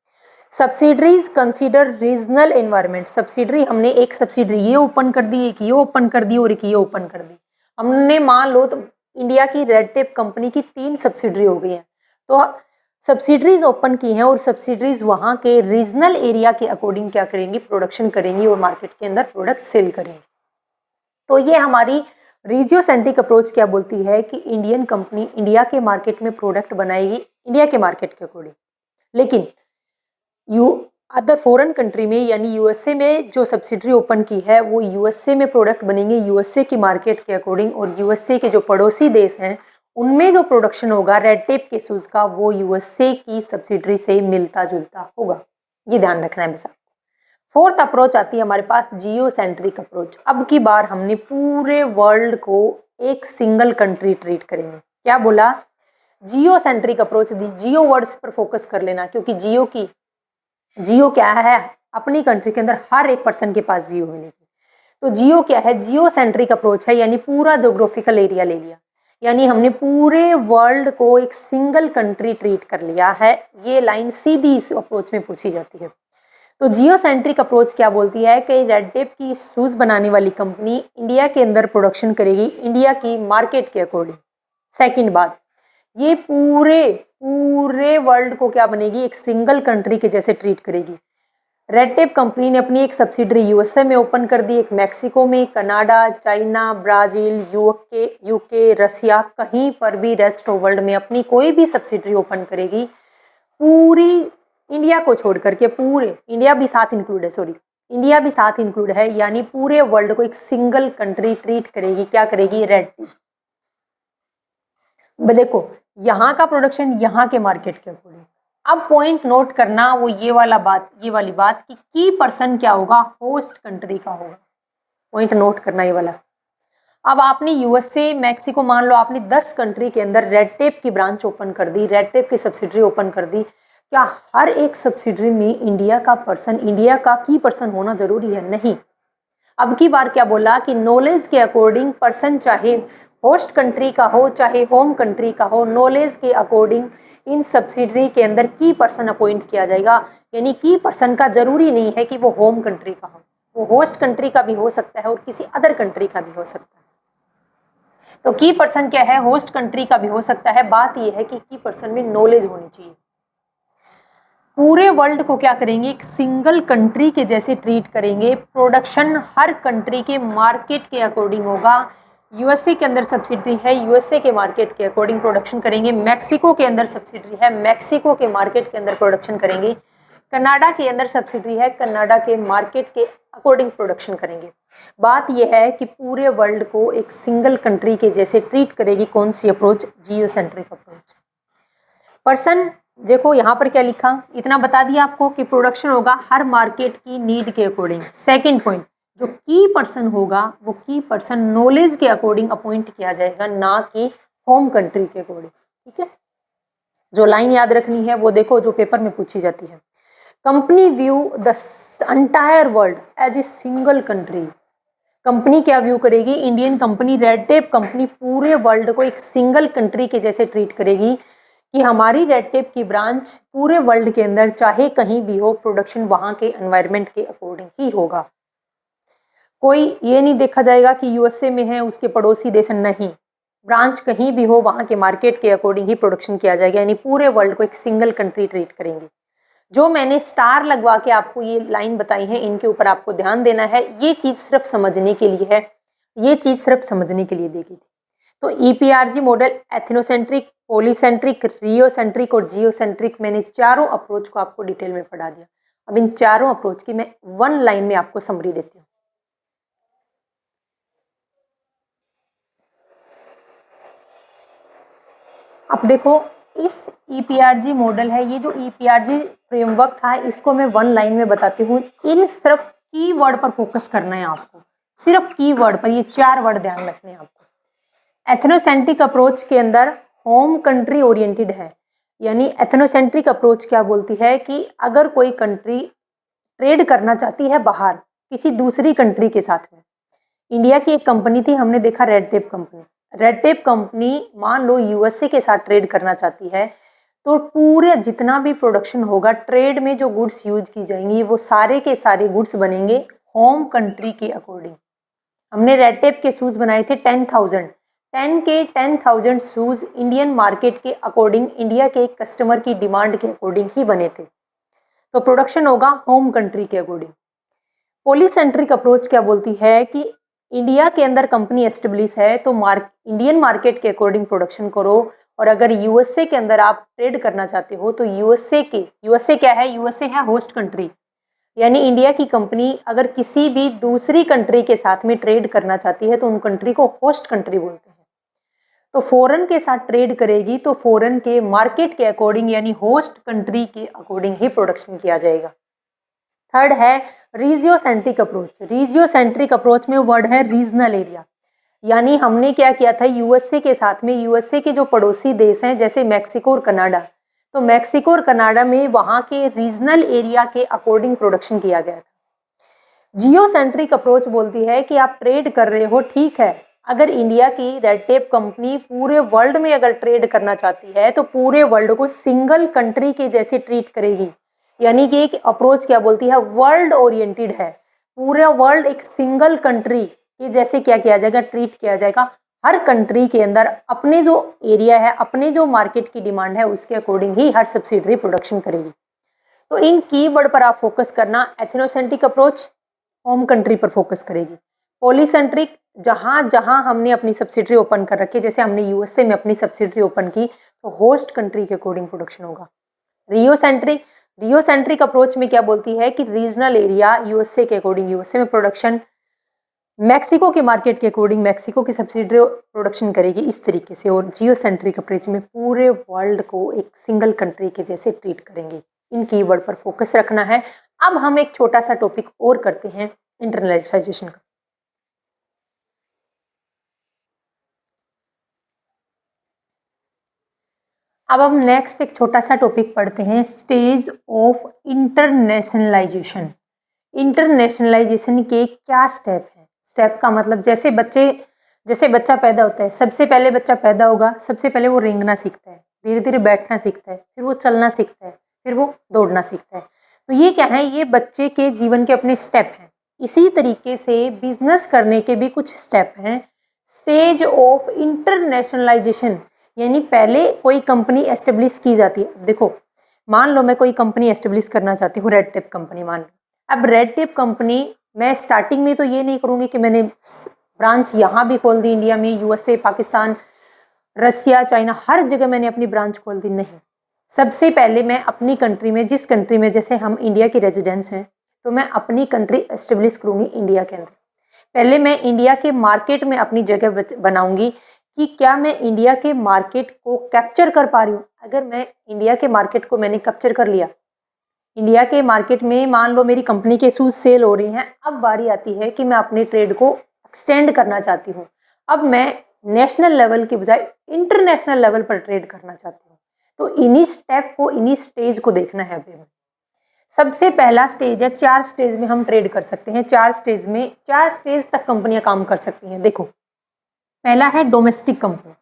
A: Subsidiaries consider regional environment. Subsidiary हमने एक सब्सिडरी ये ओपन कर दी, एक ये ओपन कर दी और एक ये ओपन कर दी। हमने मान लो तो इंडिया की रेड टेप कंपनी की 3 सब्सिडरी हो गई हैं, तो सब्सिडरीज ओपन की हैं और सब्सिडरीज वहाँ के रीजनल एरिया के अकॉर्डिंग क्या करेंगी, प्रोडक्शन करेंगी और मार्केट के अंदर प्रोडक्ट सेल करेंगी। तो ये हमारी रीजियोसेंट्रिक अप्रोच क्या बोलती है कि इंडियन कंपनी इंडिया के मार्केट में प्रोडक्ट बनाएगी इंडिया के मार्केट के अकॉर्डिंग, लेकिन अदर फॉरेन कंट्री में यानी यूएसए में जो सब्सिडरी ओपन की है वो यूएसए में प्रोडक्ट बनेंगे यूएसए की मार्केट के अकॉर्डिंग, और यूएसए के जो पड़ोसी देश हैं उनमें जो प्रोडक्शन होगा रेड टेप के शूज़ का वो यूएसए की सब्सिडरी से मिलता जुलता होगा। ये ध्यान रखना है बेटा। फोर्थ अप्रोच आती है हमारे पास जियो सेंट्रिक अप्रोच। अब की बार हमने पूरे वर्ल्ड को एक सिंगल कंट्री ट्रीट करेंगे। क्या बोला? जियो सेंट्रिक अप्रोच दी। जियो वर्ड्स पर फोकस कर लेना, क्योंकि जियो क्या है, अपनी कंट्री के अंदर हर एक पर्सन के पास जियो मिलेगी। तो जियो क्या है? जियो सेंट्रिक अप्रोच है, यानी पूरा ज्योग्राफिकल एरिया ले लिया, यानी हमने पूरे वर्ल्ड को एक सिंगल कंट्री ट्रीट कर लिया है। ये लाइन सीधी इस अप्रोच में पूछी जाती है। तो जियो सेंट्रिक अप्रोच क्या बोलती है कि रेड टेप की शूज़ बनाने वाली कंपनी इंडिया के अंदर प्रोडक्शन करेगी इंडिया की मार्केट के अकॉर्डिंग। सेकंड बात, ये पूरे वर्ल्ड को क्या बनेगी, एक सिंगल कंट्री के जैसे ट्रीट करेगी। रेड टेप कंपनी ने अपनी एक सब्सिडरी यूएसए में ओपन कर दी, एक मैक्सिको में, कनाडा, चाइना, ब्राज़ील, यूके, रसिया, कहीं पर भी रेस्ट ऑफ वर्ल्ड में अपनी कोई भी सब्सिडरी ओपन करेगी, पूरी इंडिया को छोड़ करके, पूरे इंडिया भी साथ इंक्लूड है, इंडिया भी साथ इंक्लूड है, यानी पूरे वर्ल्ड को एक सिंगल कंट्री ट्रीट करेगी। क्या करेगी? Red tape. देखो यहाँ का प्रोडक्शन यहाँ के मार्केट के अकॉर्डिंग। अब पॉइंट नोट करना वो ये वाली बात कि की पर्सन क्या होगा, होस्ट कंट्री का होगा। पॉइंट नोट करना ये वाला। अब आपने यूएसए, मैक्सिको, मान लो आपने 10 कंट्री के अंदर रेड टेप की ब्रांच ओपन कर दी, रेड टेप की सब्सिडरी ओपन कर दी। क्या हर एक सब्सिडरी में इंडिया का की पर्सन होना जरूरी है? नहीं। अब की बार क्या बोला कि नॉलेज के अकॉर्डिंग पर्सन चाहे होस्ट कंट्री का हो चाहे होम कंट्री का हो, नॉलेज के अकॉर्डिंग इन सब्सिडरी के अंदर की पर्सन अपॉइंट किया जाएगा। यानी की पर्सन का जरूरी नहीं है कि वो होम कंट्री का हो, वो होस्ट कंट्री का भी हो सकता है और किसी अदर कंट्री का भी हो सकता है। तो की पर्सन क्या है? होस्ट कंट्री का भी हो सकता है। बात यह है कि की पर्सन में नॉलेज होनी चाहिए। पूरे वर्ल्ड को क्या करेंगे, एक सिंगल कंट्री के जैसे ट्रीट करेंगे। प्रोडक्शन हर कंट्री के मार्केट के अकॉर्डिंग होगा। यूएसए के अंदर सब्सिडरी है, यूएसए के मार्केट के अकॉर्डिंग प्रोडक्शन करेंगे। मैक्सिको के अंदर सब्सिडरी है, मैक्सिको के मार्केट के अंदर प्रोडक्शन करेंगे। कनाडा के अंदर सब्सिडरी है, कनाडा के मार्केट के अकॉर्डिंग प्रोडक्शन करेंगे। बात यह है कि पूरे वर्ल्ड को एक सिंगल कंट्री के जैसे ट्रीट करेगी। कौन सी अप्रोच? Geocentric approach. पर्सन देखो यहाँ पर क्या लिखा, इतना बता दिया आपको कि प्रोडक्शन होगा हर मार्केट की नीड के अकॉर्डिंग। सेकंड पॉइंट, जो की पर्सन होगा वो की पर्सन नॉलेज के अकॉर्डिंग अपॉइंट किया जाएगा, ना कि होम कंट्री के अकॉर्डिंग। ठीक है, जो लाइन याद रखनी है वो देखो, जो पेपर में पूछी जाती है। Company view the entire world as a single country. Company क्या व्यू करेगी? Indian company, red tape company पूरे वर्ल्ड को एक सिंगल कंट्री के जैसे ट्रीट करेगी कि हमारी रेड टेप की ब्रांच पूरे वर्ल्ड के अंदर चाहे कहीं भी हो, प्रोडक्शन वहां के एनवायरनमेंट के अकॉर्डिंग ही होगा। कोई ये नहीं देखा जाएगा कि यूएसए में है उसके पड़ोसी देश, नहीं, ब्रांच कहीं भी हो वहां के मार्केट के अकॉर्डिंग ही प्रोडक्शन किया जाएगा, यानी पूरे वर्ल्ड को एक सिंगल कंट्री ट्रीट करेंगे। जो मैंने स्टार लगवा के आपको ये लाइन बताई है, इनके ऊपर आपको ध्यान देना है। ये चीज सिर्फ समझने के लिए है, ये चीज सिर्फ समझने के लिए देखी थी। तो ईपीआरजी मॉडल एथनोसेंट्रिक, पॉलीसेंट्रिक, रियोसेंट्रिक और जियोसेंट्रिक, मैंने चारों अप्रोच को आपको डिटेल में पढ़ा दिया। अब इन चारों अप्रोच की मैं वन लाइन में आपको समरी देती हूँ। अब देखो, इस ईपीआरजी मॉडल है, ये जो ईपीआरजी फ्रेमवर्क था, इसको मैं वन लाइन में बताती हूँ। इन सिर्फ कीवर्ड पर फोकस करना है आपको, सिर्फ कीवर्ड पर, ये 4 वर्ड ध्यान रखने हैं आपको। एथनोसेंट्रिक अप्रोच के अंदर होम कंट्री ओरिएंटेड है, यानी एथनोसेंट्रिक अप्रोच क्या बोलती है कि अगर कोई कंट्री ट्रेड करना चाहती है बाहर किसी दूसरी कंट्री के साथ में, इंडिया की एक कंपनी थी, हमने देखा red tape company. Red tape company मान लो यूएसए के साथ ट्रेड करना चाहती है, तो पूरे जितना भी प्रोडक्शन होगा, ट्रेड में जो गुड्स यूज की जाएंगी, वो सारे के सारे गुड्स बनेंगे होम कंट्री के अकॉर्डिंग। हमने रेड टेप के शूज बनाए थे 10,000, 10,000 शूज इंडियन मार्केट के अकॉर्डिंग, इंडिया के कस्टमर की डिमांड के अकॉर्डिंग ही बने थे, तो प्रोडक्शन होगा होम कंट्री के अकॉर्डिंग। पॉलीसेंट्रिक अप्रोच क्या बोलती है कि इंडिया के अंदर कंपनी एस्टेब्लिश है तो इंडियन मार्केट के अकॉर्डिंग प्रोडक्शन करो, और अगर यूएसए के अंदर आप ट्रेड करना चाहते हो तो यूएसए क्या है? यूएसए है होस्ट कंट्री, यानी इंडिया की कंपनी अगर किसी भी दूसरी कंट्री के साथ में ट्रेड करना चाहती है तो उन कंट्री को होस्ट कंट्री बोलते हैं। तो फॉरेन के साथ ट्रेड करेगी तो फॉरेन के मार्केट के अकॉर्डिंग, यानी होस्ट कंट्री के अकॉर्डिंग ही प्रोडक्शन किया जाएगा। थर्ड है रीजियोसेंट्रिक अप्रोच। रीजियोसेंट्रिक अप्रोच में वर्ड है रीजनल एरिया, यानी हमने क्या किया था यूएसए के साथ में, यूएसए के जो पड़ोसी देश हैं जैसे मैक्सिको और कनाडा, तो मैक्सिको और कनाडा में वहां के रीजनल एरिया के अकॉर्डिंग प्रोडक्शन किया गया था। जियोसेंट्रिक अप्रोच बोलती है कि आप ट्रेड कर रहे हो, ठीक है, अगर इंडिया की रेड टेप कंपनी पूरे वर्ल्ड में अगर ट्रेड करना चाहती है तो पूरे वर्ल्ड को सिंगल कंट्री के जैसे ट्रीट करेगी, यानी कि एक अप्रोच क्या बोलती है? वर्ल्ड ओरिएंटेड है, पूरा वर्ल्ड एक सिंगल कंट्री के जैसे क्या किया जाएगा? ट्रीट किया जाएगा। हर कंट्री के अंदर अपने जो एरिया है, अपने जो मार्केट की डिमांड है, उसके अकॉर्डिंग ही हर सब्सिडरी प्रोडक्शन करेगी। तो इन कीवर्ड पर आप फोकस करना। एथनोसेंट्रिक अप्रोच होम कंट्री पर फोकस करेगी। पॉलीसेंट्रिक, जहां जहां हमने अपनी सब्सिडरी ओपन कर रखी, जैसे हमने यूएसए में अपनी सब्सिडरी ओपन की, तो होस्ट कंट्री के अकॉर्डिंग प्रोडक्शन होगा। रियोसेंट्रिक, रियोसेंट्रिक अप्रोच में क्या बोलती है कि रीजनल एरिया यूएसए के अकॉर्डिंग यूएसए में प्रोडक्शन, मैक्सिको के मार्केट के अकॉर्डिंग मैक्सिको की सब्सिडरी प्रोडक्शन करेगी, इस तरीके से। और जियोसेंट्रिक अप्रोच में पूरे वर्ल्ड को एक सिंगल कंट्री के जैसे ट्रीट करेंगे। इन कीवर्ड पर फोकस रखना है। अब हम एक छोटा सा टॉपिक और करते हैं, इंटरनेशनलाइजेशन का। अब हम नेक्स्ट एक छोटा सा टॉपिक पढ़ते हैं, स्टेज ऑफ इंटरनेशनलाइजेशन। इंटरनेशनलाइजेशन के क्या स्टेप है? स्टेप का मतलब जैसे बच्चा पैदा होता है, सबसे पहले बच्चा पैदा होगा, सबसे पहले वो रेंगना सीखता है, धीरे धीरे बैठना सीखता है, फिर वो चलना सीखता है, फिर वो दौड़ना सीखता है। तो ये क्या है? ये बच्चे के जीवन के अपने स्टेप हैं। इसी तरीके से बिजनेस करने के भी कुछ स्टेप हैं। स्टेज ऑफ इंटरनेशनलाइजेशन, यानी पहले कोई कंपनी एस्टेब्लिश की जाती है। देखो, मान लो मैं कोई कंपनी एस्टेब्लिश करना चाहती हूँ, रेड टेप कंपनी मान लो। अब रेड टेप कंपनी, मैं स्टार्टिंग में तो ये नहीं करूँगी कि मैंने ब्रांच यहाँ भी खोल दी, इंडिया में, यूएसए, पाकिस्तान, रसिया, चाइना, हर जगह मैंने अपनी ब्रांच खोल दी, नहीं। सबसे पहले मैं अपनी कंट्री में, जिस कंट्री में, जैसे हम इंडिया के रेजिडेंट्स हैं, तो मैं अपनी कंट्री एस्टेब्लिश करूँगी इंडिया के अंदर। पहले मैं इंडिया के मार्केट में अपनी जगह बनाऊंगी कि क्या मैं इंडिया के मार्केट को कैप्चर कर पा रही हूँ। अगर मैं इंडिया के मार्केट को मैंने कैप्चर कर लिया, इंडिया के मार्केट में मान लो मेरी कंपनी के शूज सेल हो रही हैं, अब बारी आती है कि मैं अपने ट्रेड को एक्सटेंड करना चाहती हूँ। अब मैं नेशनल लेवल के बजाय इंटरनेशनल लेवल पर ट्रेड करना चाहती हूँ। तो इन्हीं स्टेप को, इन्हीं स्टेज को देखना है अभी हमें। सबसे पहला स्टेज है, 4 स्टेज में हम ट्रेड कर सकते हैं। 4 स्टेज तक कंपनियां काम कर सकती हैं। देखो, पहला है डोमेस्टिक कंपनी।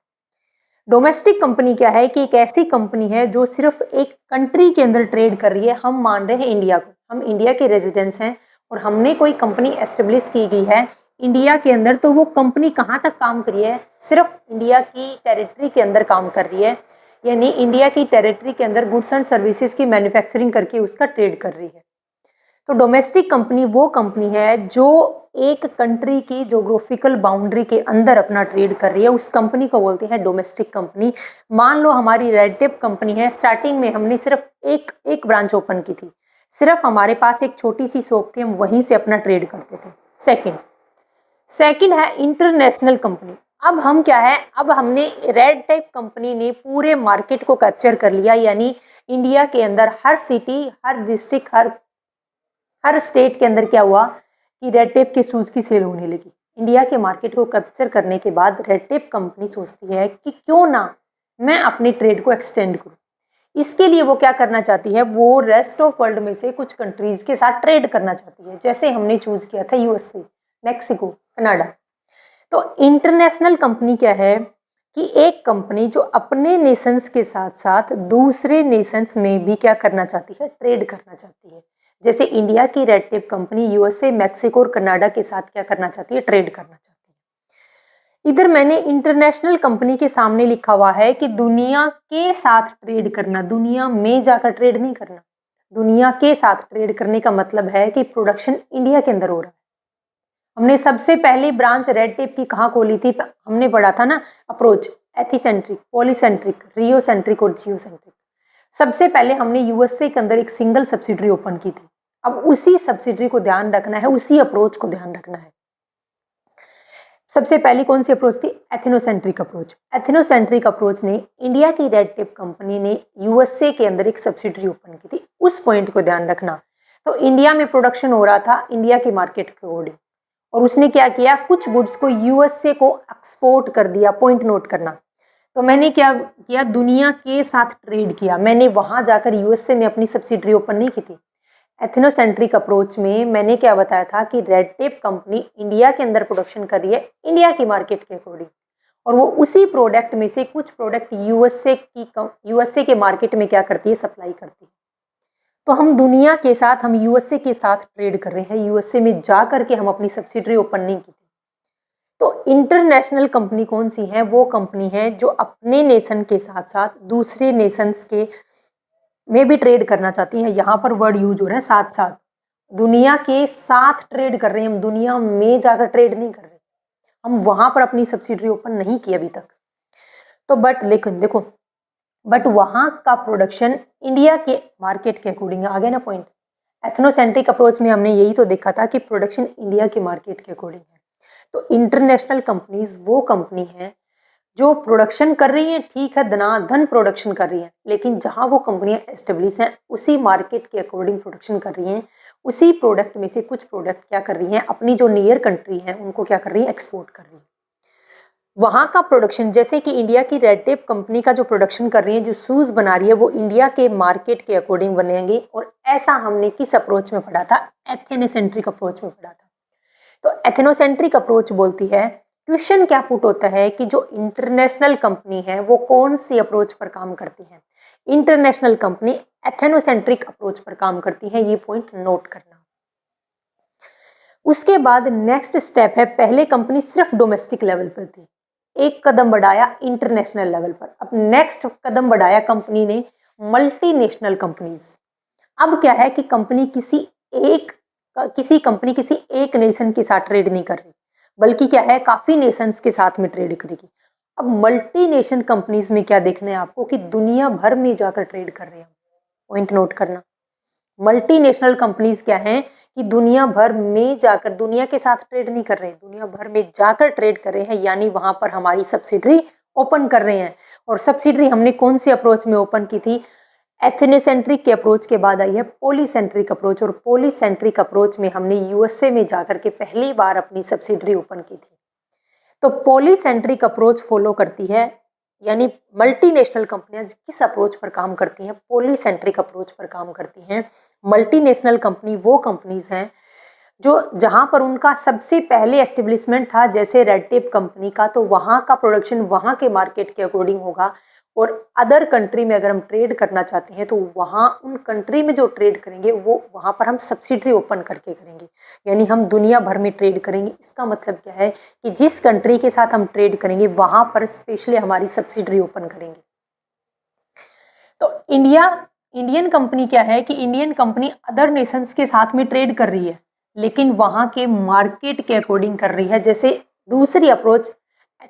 A: डोमेस्टिक कंपनी क्या है कि एक ऐसी कंपनी है जो सिर्फ एक कंट्री के अंदर ट्रेड कर रही है। हम मान रहे हैं इंडिया को, हम इंडिया के रेजिडेंट्स हैं और हमने कोई कंपनी एस्टेब्लिश की गई है इंडिया के अंदर। तो वो कंपनी कहाँ तक काम कर रही है? सिर्फ इंडिया की टेरिटरी के अंदर काम कर रही है, यानी इंडिया की टेरिटरी के अंदर गुड्स एंड सर्विसेज की मैन्युफैक्चरिंग करके उसका ट्रेड कर रही है। तो डोमेस्टिक कंपनी वो कंपनी है जो एक कंट्री की जोग्राफिकल बाउंड्री के अंदर अपना ट्रेड कर रही है, उस कंपनी को बोलते हैं डोमेस्टिक कंपनी। मान लो हमारी रेड टेप कंपनी है, स्टार्टिंग में हमने सिर्फ एक ब्रांच ओपन की थी, सिर्फ हमारे पास एक छोटी सी शॉप थी, हम वहीं से अपना ट्रेड करते थे। सेकंड है इंटरनेशनल कंपनी। अब हम क्या है, अब हमने रेड टेप कंपनी ने पूरे मार्केट को कैप्चर कर लिया, यानी इंडिया के अंदर हर सिटी, हर डिस्ट्रिक्ट, हर स्टेट के अंदर क्या हुआ कि रेड टेप के शूज की सेल होने लगी। इंडिया के मार्केट को कैप्चर करने के बाद रेड टेप कंपनी सोचती है कि क्यों ना मैं अपने ट्रेड को एक्सटेंड करूं। इसके लिए वो क्या करना चाहती है, वो रेस्ट ऑफ वर्ल्ड में से कुछ कंट्रीज के साथ ट्रेड करना चाहती है। जैसे हमने चूज किया था यूएसए, मैक्सिको, कनाडा। तो इंटरनेशनल कंपनी क्या है कि एक कंपनी जो अपने नेशंस के साथ साथ दूसरे नेशंस में भी क्या करना चाहती है, ट्रेड करना चाहती है। जैसे इंडिया की red tape company USA, Mexico और कनाडा के साथ क्या करना चाहती है, ट्रेड करना चाहती है। इधर मैंने इंटरनेशनल कंपनी के सामने लिखा हुआ है कि दुनिया के साथ ट्रेड करना, दुनिया में जाकर ट्रेड नहीं करना। दुनिया के साथ ट्रेड करने का मतलब है कि प्रोडक्शन इंडिया के अंदर हो रहा है। हमने सबसे पहली ब्रांच रेड टेप की कहाँ खोली थी, हमने पढ़ा था ना, अप्रोच, एथिसेंट्रिक, पॉलीसेंट्रिक, रियोसेंट्रिक और जियोसेंट्रिक। सबसे पहले हमने यूएसए के अंदर एक सिंगल सब्सिडरी ओपन की थी। अब उसी सब्सिडरी को ध्यान रखना है, उसी अप्रोच को ध्यान रखना है। सबसे पहली कौन सी अप्रोच थी? Ethnocentric approach. एथनोसेंट्रिक अप्रोच ने इंडिया की रेड टेप कंपनी ने यूएसए के अंदर एक सब्सिडरी ओपन की थी, उस पॉइंट को ध्यान रखना। तो इंडिया में प्रोडक्शन हो रहा था इंडिया के मार्केट के अकॉर्डिंग, और उसने क्या किया, कुछ गुड्स को यूएसए को एक्सपोर्ट कर दिया। पॉइंट नोट करना। तो मैंने क्या किया, दुनिया के साथ ट्रेड किया। मैंने वहां जाकर यूएसए में अपनी सब्सिडरी ओपन नहीं की थी। एथनोसेंट्रिक अप्रोच में मैंने क्या बताया था कि रेड टेप कंपनी इंडिया के अंदर प्रोडक्शन कर रही है इंडिया की मार्केट के अकॉर्डिंग, और वो उसी प्रोडक्ट में से कुछ प्रोडक्ट यूएसए के मार्केट में क्या करती है, सप्लाई करती है। तो हम दुनिया के साथ, हम यूएसए के साथ ट्रेड कर रहे हैं, यूएसए में जा करके हम अपनी सब्सिडरी ओपन नहीं की थी। तो इंटरनेशनल कंपनी कौन सी है? वो कंपनी है जो अपने नेशन के साथ साथ दूसरे नेशंस के में भी ट्रेड करना चाहती है। यहाँ पर वर्ड यूज हो रहा है साथ साथ, दुनिया के साथ ट्रेड कर रहे हैं हम, दुनिया में जाकर ट्रेड नहीं कर रहे, हम वहां पर अपनी सब्सिडरी ओपन नहीं की अभी तक। तो लेकिन देखो, बट वहां का प्रोडक्शन इंडिया के मार्केट के अकॉर्डिंग आ गया ना पॉइंट। एथनोसेंट्रिक अप्रोच में हमने यही तो देखा था कि प्रोडक्शन इंडिया के मार्केट के अकॉर्डिंग है। तो इंटरनेशनल कंपनीज वो कंपनी है जो प्रोडक्शन कर रही हैं, ठीक है, धनाधन प्रोडक्शन कर रही हैं, लेकिन जहां वो कंपनियां एस्टेब्लिश हैं उसी मार्केट के अकॉर्डिंग प्रोडक्शन कर रही हैं। उसी प्रोडक्ट में से कुछ प्रोडक्ट क्या कर रही हैं, अपनी जो नियर कंट्री है उनको क्या कर रही है, एक्सपोर्ट कर रही है। वहां का प्रोडक्शन, जैसे कि इंडिया की रेड टेप कंपनी का जो प्रोडक्शन कर रही है, जो शूज बना रही है, वो इंडिया के मार्केट के अकॉर्डिंग बनेंगे। और ऐसा हमने किस अप्रोच में पढ़ा था? एथेनोसेंट्रिक अप्रोच में पढ़ा था। तो एथेनोसेंट्रिक अप्रोच बोलती है, क्वेश्चन क्या पुट होता है कि जो इंटरनेशनल कंपनी है वो कौन सी अप्रोच पर काम करती है? इंटरनेशनल कंपनी एथेनोसेंट्रिक अप्रोच पर काम करती है, ये पॉइंट नोट करना। उसके बाद नेक्स्ट स्टेप है, पहले कंपनी सिर्फ डोमेस्टिक लेवल पर थी, एक कदम बढ़ाया इंटरनेशनल लेवल पर। अब नेक्स्ट कदम बढ़ाया कंपनी ने मल्टीनेशनल कंपनीज। अब क्या है कि कंपनी किसी एक नेशन के साथ ट्रेड नहीं कर रही, बल्कि क्या है, काफी नेशंस के साथ में ट्रेड करेगी। अब मल्टी नेशन कंपनीज में क्या देखना है आपको कि दुनिया भर में जाकर ट्रेड कर रहे हैं। पॉइंट नोट करना, मल्टीनेशनल कंपनीज क्या हैं कि दुनिया भर में जाकर, दुनिया के साथ ट्रेड नहीं कर रहे हैं, दुनिया भर में जाकर ट्रेड कर रहे हैं, यानी वहां पर हमारी सब्सिडरी ओपन कर रहे हैं। और सब्सिडरी हमने कौन सी अप्रोच में ओपन की थी? एथनोसेंट्रिक के अप्रोच के बाद आई है पॉलीसेंट्रिक अप्रोच, और पॉलीसेंट्रिक अप्रोच में हमने यूएसए में जाकर के पहली बार अपनी सब्सिडरी ओपन की थी। तो पॉलीसेंट्रिक अप्रोच फॉलो करती है, यानी मल्टीनेशनल कंपनियां किस अप्रोच पर काम करती हैं? पॉलीसेंट्रिक अप्रोच पर काम करती हैं। मल्टीनेशनल कंपनी वो कंपनीज हैं जो जहां पर उनका सबसे पहले एस्टेब्लिशमेंट था, जैसे रेड टेप कंपनी का, तो वहां का प्रोडक्शन वहां के मार्केट के अकॉर्डिंग होगा, और अदर कंट्री में अगर हम ट्रेड करना चाहते हैं तो वहाँ उन कंट्री में जो ट्रेड करेंगे वो वहाँ पर हम सब्सिडरी ओपन करके करेंगे, यानी हम दुनिया भर में ट्रेड करेंगे। इसका मतलब क्या है कि जिस कंट्री के साथ हम ट्रेड करेंगे वहाँ पर स्पेशली हमारी सब्सिडरी ओपन करेंगे। तो इंडियन कंपनी क्या है कि इंडियन कंपनी अदर नेशंस के साथ में ट्रेड कर रही है, लेकिन वहाँ के मार्केट के अकॉर्डिंग कर रही है। जैसे दूसरी अप्रोच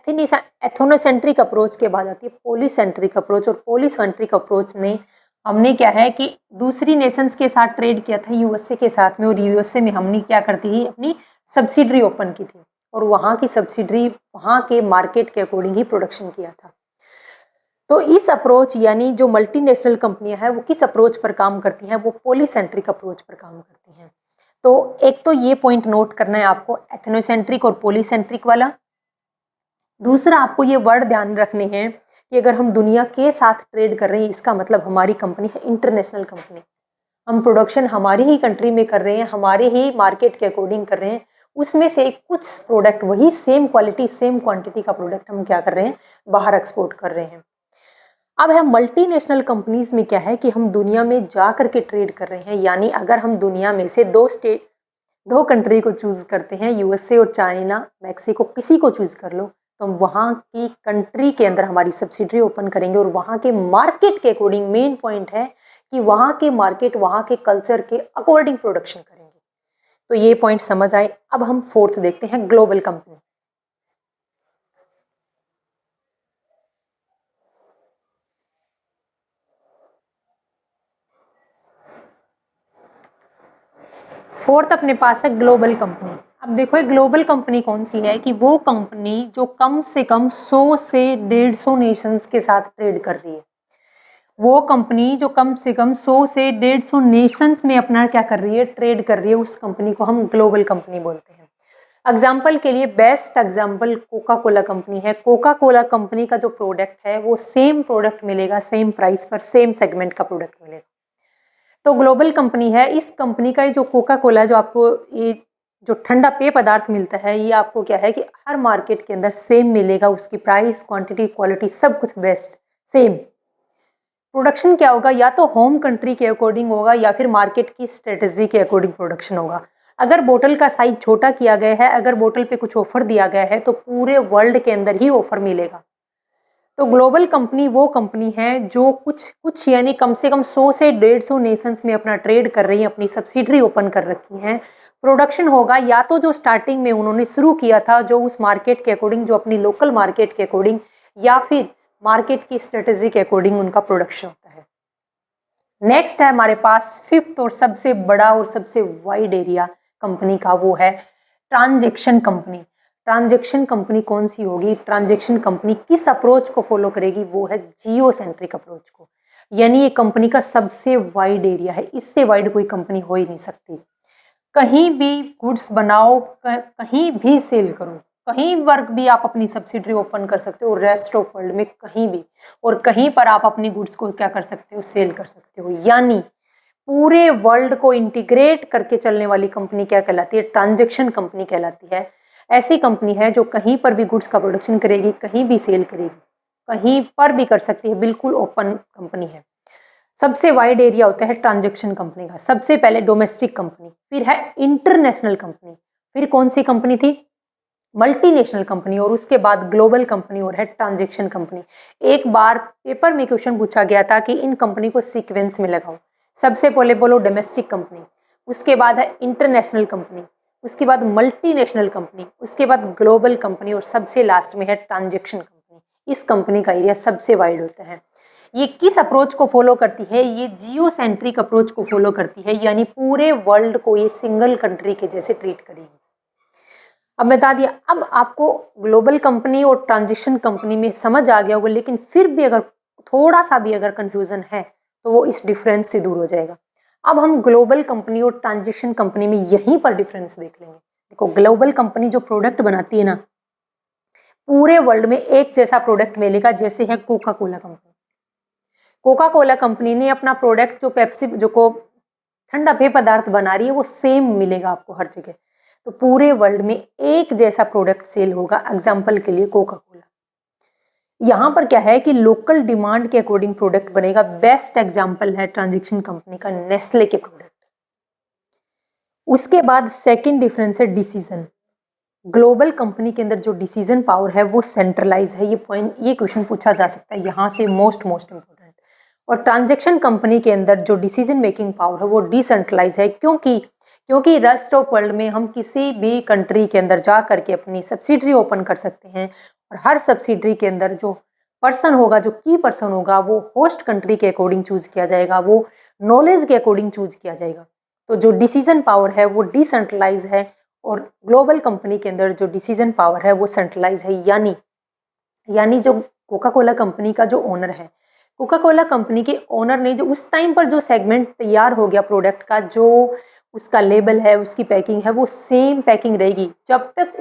A: एथोनोसेंट्रिक अप्रोच के बाद आती है पॉलीसेंट्रिक अप्रोच, और पॉलीसेंट्रिक अप्रोच में हमने क्या है कि दूसरी नेशंस के साथ ट्रेड किया था यूएसए के साथ में, और यूएसए में हमने क्या करती थी, अपनी सब्सिडरी ओपन की थी, और वहाँ की सब्सिडरी वहाँ के मार्केट के अकॉर्डिंग ही प्रोडक्शन किया था। तो इस अप्रोच यानी जो मल्टीनेशनल कंपनियां हैं वो किस अप्रोच पर काम करती हैं? वो पॉलीसेंट्रिक अप्रोच पर काम करती हैं। तो एक तो ये पॉइंट नोट करना है आपको, एथनोसेंट्रिक और पॉलीसेंट्रिक वाला। दूसरा आपको ये वर्ड ध्यान रखने हैं कि अगर हम दुनिया के साथ ट्रेड कर रहे हैं, इसका मतलब हमारी कंपनी है इंटरनेशनल कंपनी। हम प्रोडक्शन हमारी ही कंट्री में कर रहे हैं, हमारे ही मार्केट के अकॉर्डिंग कर रहे हैं, उसमें से कुछ प्रोडक्ट वही सेम क्वालिटी सेम क्वांटिटी का प्रोडक्ट हम क्या कर रहे हैं, बाहर एक्सपोर्ट कर रहे हैं। अब है मल्टीनेशनल कंपनीज में क्या है कि हम दुनिया में जा करके ट्रेड कर रहे हैं, यानी अगर हम दुनिया में से दो कंट्री को चूज करते हैं, यूएसए और चाइना, मैक्सिको, किसी को चूज कर लो, तो हम वहाँ की कंट्री के अंदर हमारी सब्सिडरी ओपन करेंगे, और वहाँ के मार्केट के अकॉर्डिंग, मेन पॉइंट है कि वहाँ के मार्केट वहाँ के कल्चर के अकॉर्डिंग प्रोडक्शन करेंगे। तो ये पॉइंट समझ आए। अब हम फोर्थ देखते हैं, ग्लोबल कंपनी। फोर्थ अपने पास है ग्लोबल कंपनी। अब देखो ये ग्लोबल कंपनी कौन सी है कि वो कंपनी जो कम से कम 100 से 150 नेशंस के साथ ट्रेड कर रही है। वो कंपनी जो कम से कम 100 से 150 नेशंस में अपना क्या कर रही है, ट्रेड कर रही है, उस कंपनी को हम ग्लोबल कंपनी बोलते हैं। एग्जाम्पल के लिए best example Coca Cola company है। कोका कोला कंपनी का जो प्रोडक्ट है वो सेम प्रोडक्ट मिलेगा, सेम प्राइस पर, सेम सेगमेंट का प्रोडक्ट मिलेगा। तो ग्लोबल कंपनी है। इस कंपनी का जो कोका कोला, जो आपको ये जो ठंडा पेय पदार्थ मिलता है, ये आपको क्या है कि हर मार्केट के अंदर सेम मिलेगा, उसकी प्राइस, क्वांटिटी, क्वालिटी सब कुछ बेस्ट सेम। प्रोडक्शन क्या होगा, या तो होम कंट्री के अकॉर्डिंग होगा या फिर मार्केट की स्ट्रेटजी के अकॉर्डिंग प्रोडक्शन होगा। अगर बोतल का साइज छोटा किया गया है, अगर बोतल पे कुछ ऑफर दिया गया है, तो पूरे वर्ल्ड के अंदर ही ऑफर मिलेगा। तो ग्लोबल कंपनी वो कंपनी है जो कुछ यानी कम से कम 100 से 150 नेशंस में अपना ट्रेड कर रही है, अपनी सब्सिडरी ओपन कर रखी है। प्रोडक्शन होगा या तो जो स्टार्टिंग में उन्होंने शुरू किया था, जो उस मार्केट के अकॉर्डिंग, जो अपनी लोकल मार्केट के अकॉर्डिंग, या फिर मार्केट की स्ट्रेटेजी के अकॉर्डिंग उनका प्रोडक्शन होता है। नेक्स्ट है हमारे पास फिफ्थ और सबसे बड़ा और सबसे वाइड एरिया कंपनी का, वो है ट्रांजैक्शन कंपनी। ट्रांजैक्शन कंपनी कौन सी होगी? ट्रांजैक्शन कंपनी किस अप्रोच को फॉलो करेगी? वो है जियो सेंट्रिक अप्रोच को, यानी ये कंपनी का सबसे वाइड एरिया है, इससे वाइड कोई कंपनी हो ही नहीं सकती। कहीं भी गुड्स बनाओ, कहीं भी सेल करो, कहीं वर्क भी आप अपनी सब्सिडरी ओपन कर सकते हो, रेस्ट ऑफ वर्ल्ड में कहीं भी, और कहीं पर आप अपनी गुड्स को क्या कर सकते हो, सेल कर सकते हो। यानी पूरे वर्ल्ड को इंटीग्रेट करके चलने वाली कंपनी क्या कहलाती है? ट्रांजैक्शन कंपनी कहलाती है। ऐसी कंपनी है जो कहीं पर भी गुड्स का प्रोडक्शन करेगी, कहीं भी सेल करेगी, कहीं पर भी कर सकती है, बिल्कुल ओपन कंपनी है। सबसे वाइड एरिया होता है ट्रांजैक्शन कंपनी का। सबसे पहले डोमेस्टिक कंपनी, फिर है इंटरनेशनल कंपनी, फिर कौन सी कंपनी थी? मल्टीनेशनल कंपनी, और उसके बाद ग्लोबल कंपनी और है ट्रांजैक्शन कंपनी। एक बार पेपर में क्वेश्चन पूछा गया था कि इन कंपनी को सीक्वेंस में लगाओ। सबसे पहले बोलो डोमेस्टिक कंपनी, उसके बाद है इंटरनेशनल कंपनी, उसके बाद मल्टीनेशनल कंपनी, उसके बाद ग्लोबल कंपनी, और सबसे लास्ट में है ट्रांजैक्शन कंपनी। इस कंपनी का एरिया सबसे वाइड होता है। ये किस अप्रोच को फॉलो करती है? ये जियो सेंट्रिक अप्रोच को फॉलो करती है, यानी पूरे वर्ल्ड को ये सिंगल कंट्री के जैसे ट्रीट करेगी। अब बता दिया। अब आपको ग्लोबल कंपनी और ट्रांजिशन कंपनी में समझ आ गया होगा, लेकिन फिर भी अगर थोड़ा सा भी अगर कंफ्यूजन है तो वो इस डिफरेंस से दूर हो जाएगा। अब हम ग्लोबल कंपनी और ट्रांजेक्शन कंपनी में यहीं पर डिफरेंस देख लेंगे। देखो, ग्लोबल कंपनी जो प्रोडक्ट बनाती है ना, पूरे वर्ल्ड में एक जैसा प्रोडक्ट मिलेगा, जैसे है Coca Cola company. Coca Cola company ने अपना प्रोडक्ट जो पेप्सी जो को ठंडा पेय पदार्थ बना रही है वो सेम मिलेगा आपको हर जगह। तो पूरे वर्ल्ड में एक जैसा प्रोडक्ट सेल होगा। एग्जाम्पल के लिए कोका कोला। यहाँ पर क्या है कि लोकल डिमांड के अकॉर्डिंग प्रोडक्ट बनेगा। बेस्ट एग्जाम्पल है ट्रांजेक्शन कंपनी का नेस्ले के प्रोडक्ट। उसके बाद सेकंड डिफरेंस है डिसीजन। ग्लोबल कंपनी के अंदर जो डिसीजन पावर है वो सेंट्रलाइज है। ये क्वेश्चन पूछा जा सकता है यहाँ से, मोस्ट इंपॉर्टेंट। और ट्रांजेक्शन कंपनी के अंदर जो डिसीजन मेकिंग पावर है वो डिसेंट्रलाइज है। क्योंकि रेस्ट ऑफ वर्ल्ड में हम किसी भी कंट्री के अंदर जा करके अपनी सब्सिडरी ओपन कर सकते हैं, और हर सब्सिडरी के अंदर जो पर्सन होगा, जो की पर्सन होगा, वो होस्ट कंट्री के अकॉर्डिंग चूज किया जाएगा, वो नॉलेज के अकॉर्डिंग चूज किया जाएगा। तो जो डिसीजन पावर है वो डिसेंट्रलाइज है, और ग्लोबल कंपनी के अंदर जो डिसीजन पावर है वो सेंट्रलाइज है। यानी जो कोका कोला कंपनी का जो ओनर है, कोका कोला कंपनी के ओनर ने जो उस टाइम पर जो सेगमेंट तैयार हो गया प्रोडक्ट का, जो उसका लेबल है, उसकी पैकिंग है, वो सेम पैकिंग रहेगी। जब तक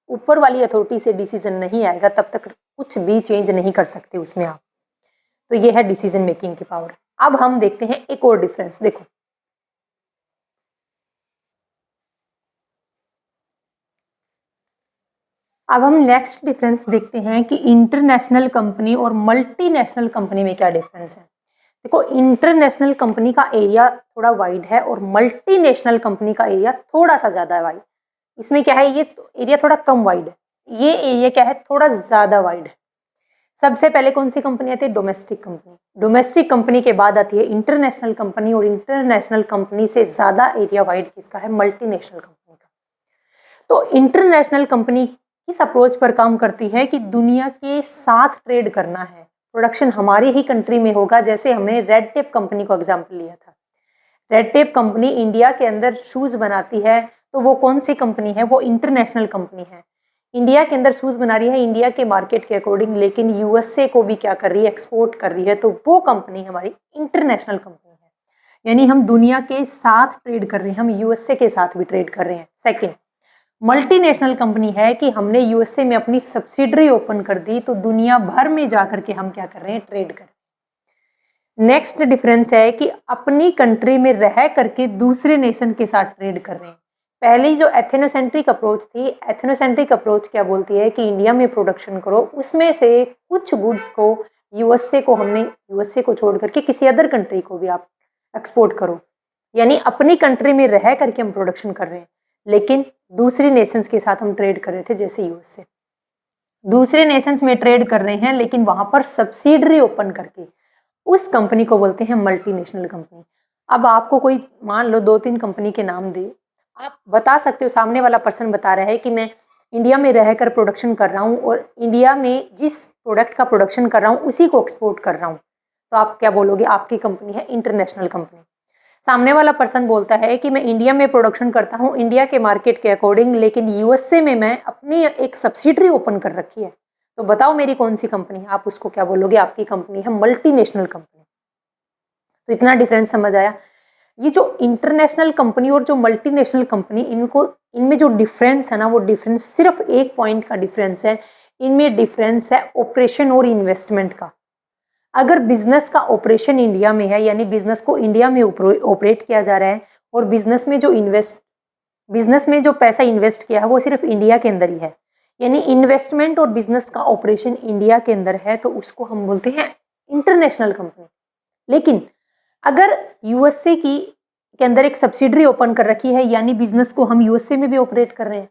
A: ऊपर वाली अथॉरिटी से डिसीजन नहीं आएगा तब तक कुछ भी चेंज नहीं कर सकते उसमें आप। तो ये है डिसीजन मेकिंग की पावर। अब हम देखते हैं एक और डिफरेंस। देखो, अब हम नेक्स्ट डिफरेंस देखते हैं कि इंटरनेशनल कंपनी और मल्टीनेशनल कंपनी में क्या डिफरेंस है। देखो, इंटरनेशनल कंपनी का एरिया थोड़ा वाइड है और मल्टीनेशनल कंपनी का एरिया थोड़ा सा ज़्यादा वाइड। इसमें क्या है, ये एरिया थोड़ा कम वाइड है, ये एरिया क्या है, थोड़ा ज़्यादा वाइड है। सबसे पहले कौन सी कंपनी आती है? Domestic company. डोमेस्टिक कंपनी के बाद आती है इंटरनेशनल कंपनी, और इंटरनेशनल कंपनी से ज़्यादा एरिया वाइड किसका है? मल्टीनेशनल कंपनी का। तो इंटरनेशनल कंपनी इस अप्रोच पर काम करती है कि दुनिया के साथ ट्रेड करना है, प्रोडक्शन हमारी ही कंट्री में होगा। जैसे हमने रेड टेप कंपनी को एग्जांपल लिया था। रेड टेप कंपनी इंडिया के अंदर शूज़ बनाती है, तो वो कौन सी कंपनी है? वो इंटरनेशनल कंपनी है। इंडिया के अंदर शूज़ बना रही है इंडिया के मार्केट के अकॉर्डिंग, लेकिन यूएसए को भी क्या कर रही है? एक्सपोर्ट कर रही है। तो वो कंपनी हमारी इंटरनेशनल कंपनी है, यानी हम दुनिया के साथ ट्रेड कर रहे हैं, हम यूएसए के साथ भी ट्रेड कर रहे हैं। सेकेंड, मल्टीनेशनल कंपनी है कि हमने यूएसए में अपनी सब्सिडरी ओपन कर दी, तो दुनिया भर में जाकर के हम क्या कर रहे हैं? ट्रेड कर रहे हैं। नेक्स्ट डिफरेंस है कि अपनी कंट्री में रह करके दूसरे नेशन के साथ ट्रेड कर रहे हैं। पहली जो एथनोसेंट्रिक अप्रोच थी, एथनोसेंट्रिक अप्रोच क्या बोलती है कि इंडिया में प्रोडक्शन करो, उसमें से कुछ गुड्स को यूएसए को छोड़ करके किसी अदर कंट्री को भी आप एक्सपोर्ट करो, यानी अपनी कंट्री में रह करके हम प्रोडक्शन कर रहे हैं, लेकिन दूसरी नेशंस के साथ हम ट्रेड कर रहे थे। जैसे यूएसए दूसरे नेशंस में ट्रेड कर रहे हैं, लेकिन वहां पर सब्सिडरी ओपन करके, उस कंपनी को बोलते हैं मल्टीनेशनल कंपनी। अब आपको कोई मान लो 2-3 कंपनी के नाम दे, आप बता सकते हो, सामने वाला पर्सन बता रहा है कि मैं इंडिया में रहकर प्रोडक्शन कर रहा हूँ और इंडिया में जिस प्रोडक्ट का प्रोडक्शन कर रहा हूँ उसी को एक्सपोर्ट कर रहा हूँ, तो आप क्या बोलोगे? आपकी कंपनी है इंटरनेशनल कंपनी। सामने वाला पर्सन बोलता है कि मैं इंडिया में प्रोडक्शन करता हूँ इंडिया के मार्केट के अकॉर्डिंग, लेकिन यूएसए में मैं अपनी एक सब्सिडरी ओपन कर रखी है, तो बताओ मेरी कौन सी कंपनी है? आप उसको क्या बोलोगे? आपकी कंपनी है मल्टीनेशनल कंपनी। तो इतना डिफरेंस समझ आया। ये जो इंटरनेशनल कंपनी और जो मल्टीनेशनल कंपनी, इनमें जो डिफरेंस है ना, वो डिफरेंस सिर्फ एक पॉइंट का डिफरेंस है। इनमें डिफरेंस है ऑपरेशन और इन्वेस्टमेंट का। अगर बिजनेस का ऑपरेशन इंडिया में है, यानी बिजनेस को इंडिया में ऑपरेट किया जा रहा है, और बिजनेस में जो पैसा इन्वेस्ट किया है वो सिर्फ इंडिया के अंदर ही है, यानी इन्वेस्टमेंट और बिजनेस का ऑपरेशन इंडिया के अंदर है, तो उसको हम बोलते हैं इंटरनेशनल कंपनी। लेकिन अगर यूएसए के अंदर एक सब्सिडरी ओपन कर रखी है, यानी बिजनेस को हम यूएसए में भी ऑपरेट कर रहे हैं,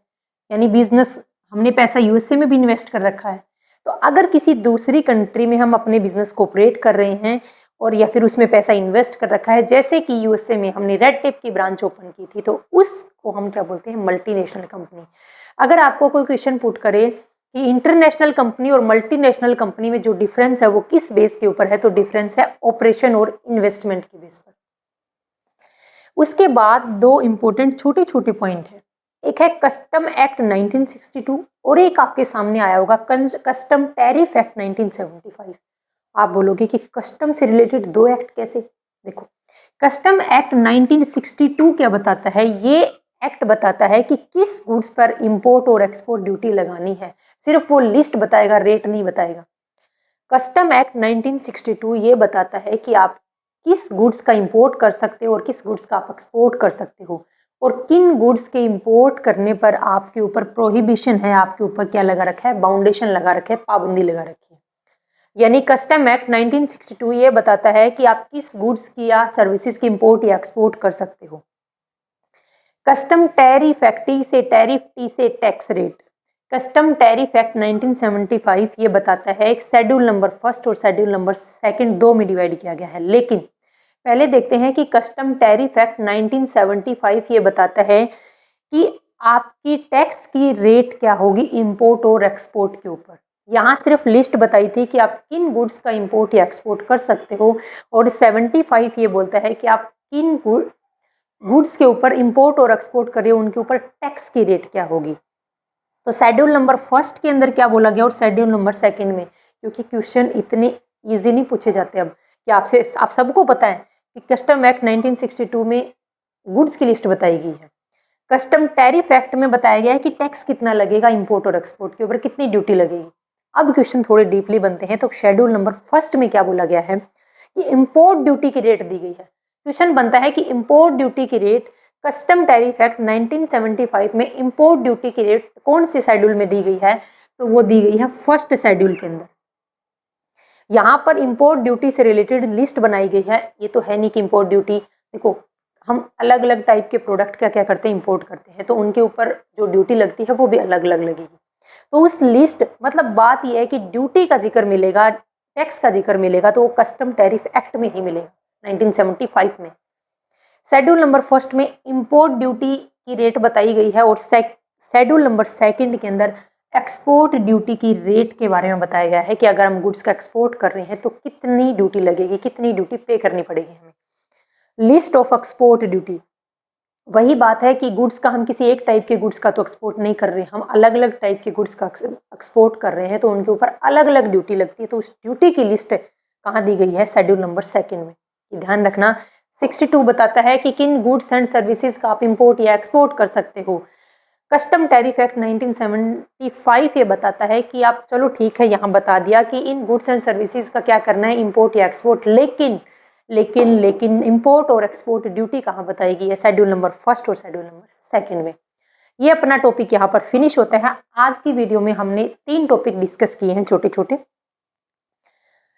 A: यानी बिजनेस हमने पैसा यूएसए में भी इन्वेस्ट कर रखा है, तो अगर किसी दूसरी कंट्री में हम अपने बिजनेस को ऑपरेट कर रहे हैं और या फिर उसमें पैसा इन्वेस्ट कर रखा है, जैसे कि यूएसए में हमने रेड टेप की ब्रांच ओपन की थी, तो उसको हम क्या बोलते हैं? Multinational company. अगर आपको कोई क्वेश्चन पुट करे कि इंटरनेशनल कंपनी और मल्टीनेशनल कंपनी में जो डिफरेंस है वो किस बेस के ऊपर है, तो डिफरेंस है ऑपरेशन और इन्वेस्टमेंट के बेस पर। उसके बाद 2 इंपॉर्टेंट छोटे छोटे पॉइंट है। एक है कस्टम एक्ट 1962 और एक आपके सामने आया होगा कस्टम टैरिफ एक्ट 1975। आप बोलोगे कि कस्टम से रिलेटेड 2 एक्ट कैसे? देखो, कस्टम एक्ट 1962 क्या बताता है? ये एक्ट बताता है कि किस गुड्स पर इंपोर्ट और एक्सपोर्ट ड्यूटी लगानी है। सिर्फ वो लिस्ट बताएगा, रेट नहीं बताएगा। कस्टम एक्ट 1962 ये बताता है कि आप किस गुड्स का इंपोर्ट कर सकते हो और किस गुड्स का आप एक्सपोर्ट कर सकते हो, और किन गुड्स के इंपोर्ट करने पर आपके ऊपर प्रोहिबिशन है, आपके ऊपर क्या लगा रखा है, बाउंडेशन लगा रखा है, पाबंदी लगा रखी है। यानी कस्टम एक्ट 1962 ये बताता है कि आप किस गुड्स की या सर्विसेज की इंपोर्ट या एक्सपोर्ट कर सकते हो। कस्टम टैरिफ एक्ट, टी से टैरिफ, टी से tax rate. Custom tariff act 1975 ये बताता है शेड्यूल नंबर 1 और शेड्यूल नंबर 2 दो में डिवाइड किया गया है। लेकिन पहले देखते हैं कि कस्टम टैरिफ एक्ट 1975 ये बताता है कि आपकी टैक्स की रेट क्या होगी इंपोर्ट और एक्सपोर्ट के ऊपर। यहाँ सिर्फ लिस्ट बताई थी कि आप किन गुड्स का इंपोर्ट या एक्सपोर्ट कर सकते हो, और 75 ये बोलता है कि आप किन गुड्स के ऊपर इंपोर्ट और एक्सपोर्ट कर रहे हो, उनके ऊपर टैक्स की रेट क्या होगी। तो शेड्यूल नंबर 1 के अंदर क्या बोला गया और शेड्यूल नंबर 2 में, क्योंकि क्वेश्चन इतने ईजी नहीं पूछे जाते अब कि आपसे, आप सबको पता है कि कस्टम एक्ट 1962 में गुड्स की लिस्ट बताई गई है। कस्टम टैरिफ एक्ट में बताया गया है कि टैक्स कितना लगेगा इंपोर्ट और एक्सपोर्ट के ऊपर, कितनी ड्यूटी लगेगी। अब क्वेश्चन थोड़े डीपली बनते हैं। तो शेड्यूल नंबर 1 में क्या बोला गया है कि इंपोर्ट ड्यूटी की रेट दी गई है। क्वेश्चन बनता है कि इंपोर्ट ड्यूटी की रेट कस्टम टैरिफ एक्ट 1975 में इंपोर्ट ड्यूटी की रेट कौन से शेड्यूल में दी गई है? तो वो दी गई है 1 शेड्यूल के अंदर। यहाँ पर इंपोर्ट ड्यूटी से रिलेटेड लिस्ट बनाई गई है। ये तो है नहीं कि इंपोर्ट ड्यूटी, देखो हम अलग अलग टाइप के प्रोडक्ट का क्या करते हैं, इंपोर्ट करते हैं, तो उनके ऊपर जो ड्यूटी लगती है वो भी अलग अलग लगेगी। तो उस लिस्ट, मतलब बात यह है कि ड्यूटी का जिक्र मिलेगा, टैक्स का जिक्र मिलेगा, तो वो कस्टम टैरिफ एक्ट में ही मिलेगा 1975 में। शेड्यूल नंबर 1 में इंपोर्ट ड्यूटी की रेट बताई गई है, और शेड्यूल नंबर 2 के अंदर एक्सपोर्ट ड्यूटी की रेट के बारे में बताया गया है कि अगर हम गुड्स का एक्सपोर्ट कर रहे हैं तो कितनी ड्यूटी लगेगी, कितनी ड्यूटी पे करनी पड़ेगी हमें। लिस्ट ऑफ एक्सपोर्ट ड्यूटी, वही बात है कि गुड्स का हम किसी एक टाइप के गुड्स का तो एक्सपोर्ट नहीं कर रहे हैं, हम अलग अलग टाइप के गुड्स का एक्सपोर्ट कर रहे हैं, तो उनके ऊपर अलग अलग ड्यूटी लगती है। तो उस ड्यूटी की लिस्ट कहाँ दी गई है? शेड्यूल नंबर 2 में। ये ध्यान रखना। 62 बताता है कि किन गुड्स एंड सर्विसेज का आप इंपोर्ट या एक्सपोर्ट कर सकते हो। कस्टम टैरिफ एक्ट 1975 ये बताता है कि आप, चलो ठीक है, यहाँ बता दिया कि इन गुड्स एंड सर्विसेज का क्या करना है, इंपोर्ट या एक्सपोर्ट, लेकिन लेकिन लेकिन इंपोर्ट और एक्सपोर्ट ड्यूटी कहाँ बताएगी है? शेड्यूल नंबर 1 और शेड्यूल नंबर 2 में। ये अपना टॉपिक यहाँ पर फिनिश होता है। आज की वीडियो में हमने 3 टॉपिक डिस्कस किए हैं छोटे छोटे।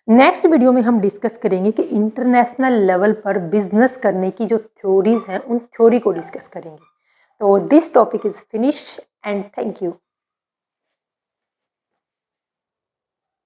A: नेक्स्ट वीडियो में हम डिस्कस करेंगे कि इंटरनेशनल लेवल पर बिजनेस करने की जो थ्योरीज हैं, उन थ्योरी को डिस्कस करेंगे। तो this topic is finish and thank you.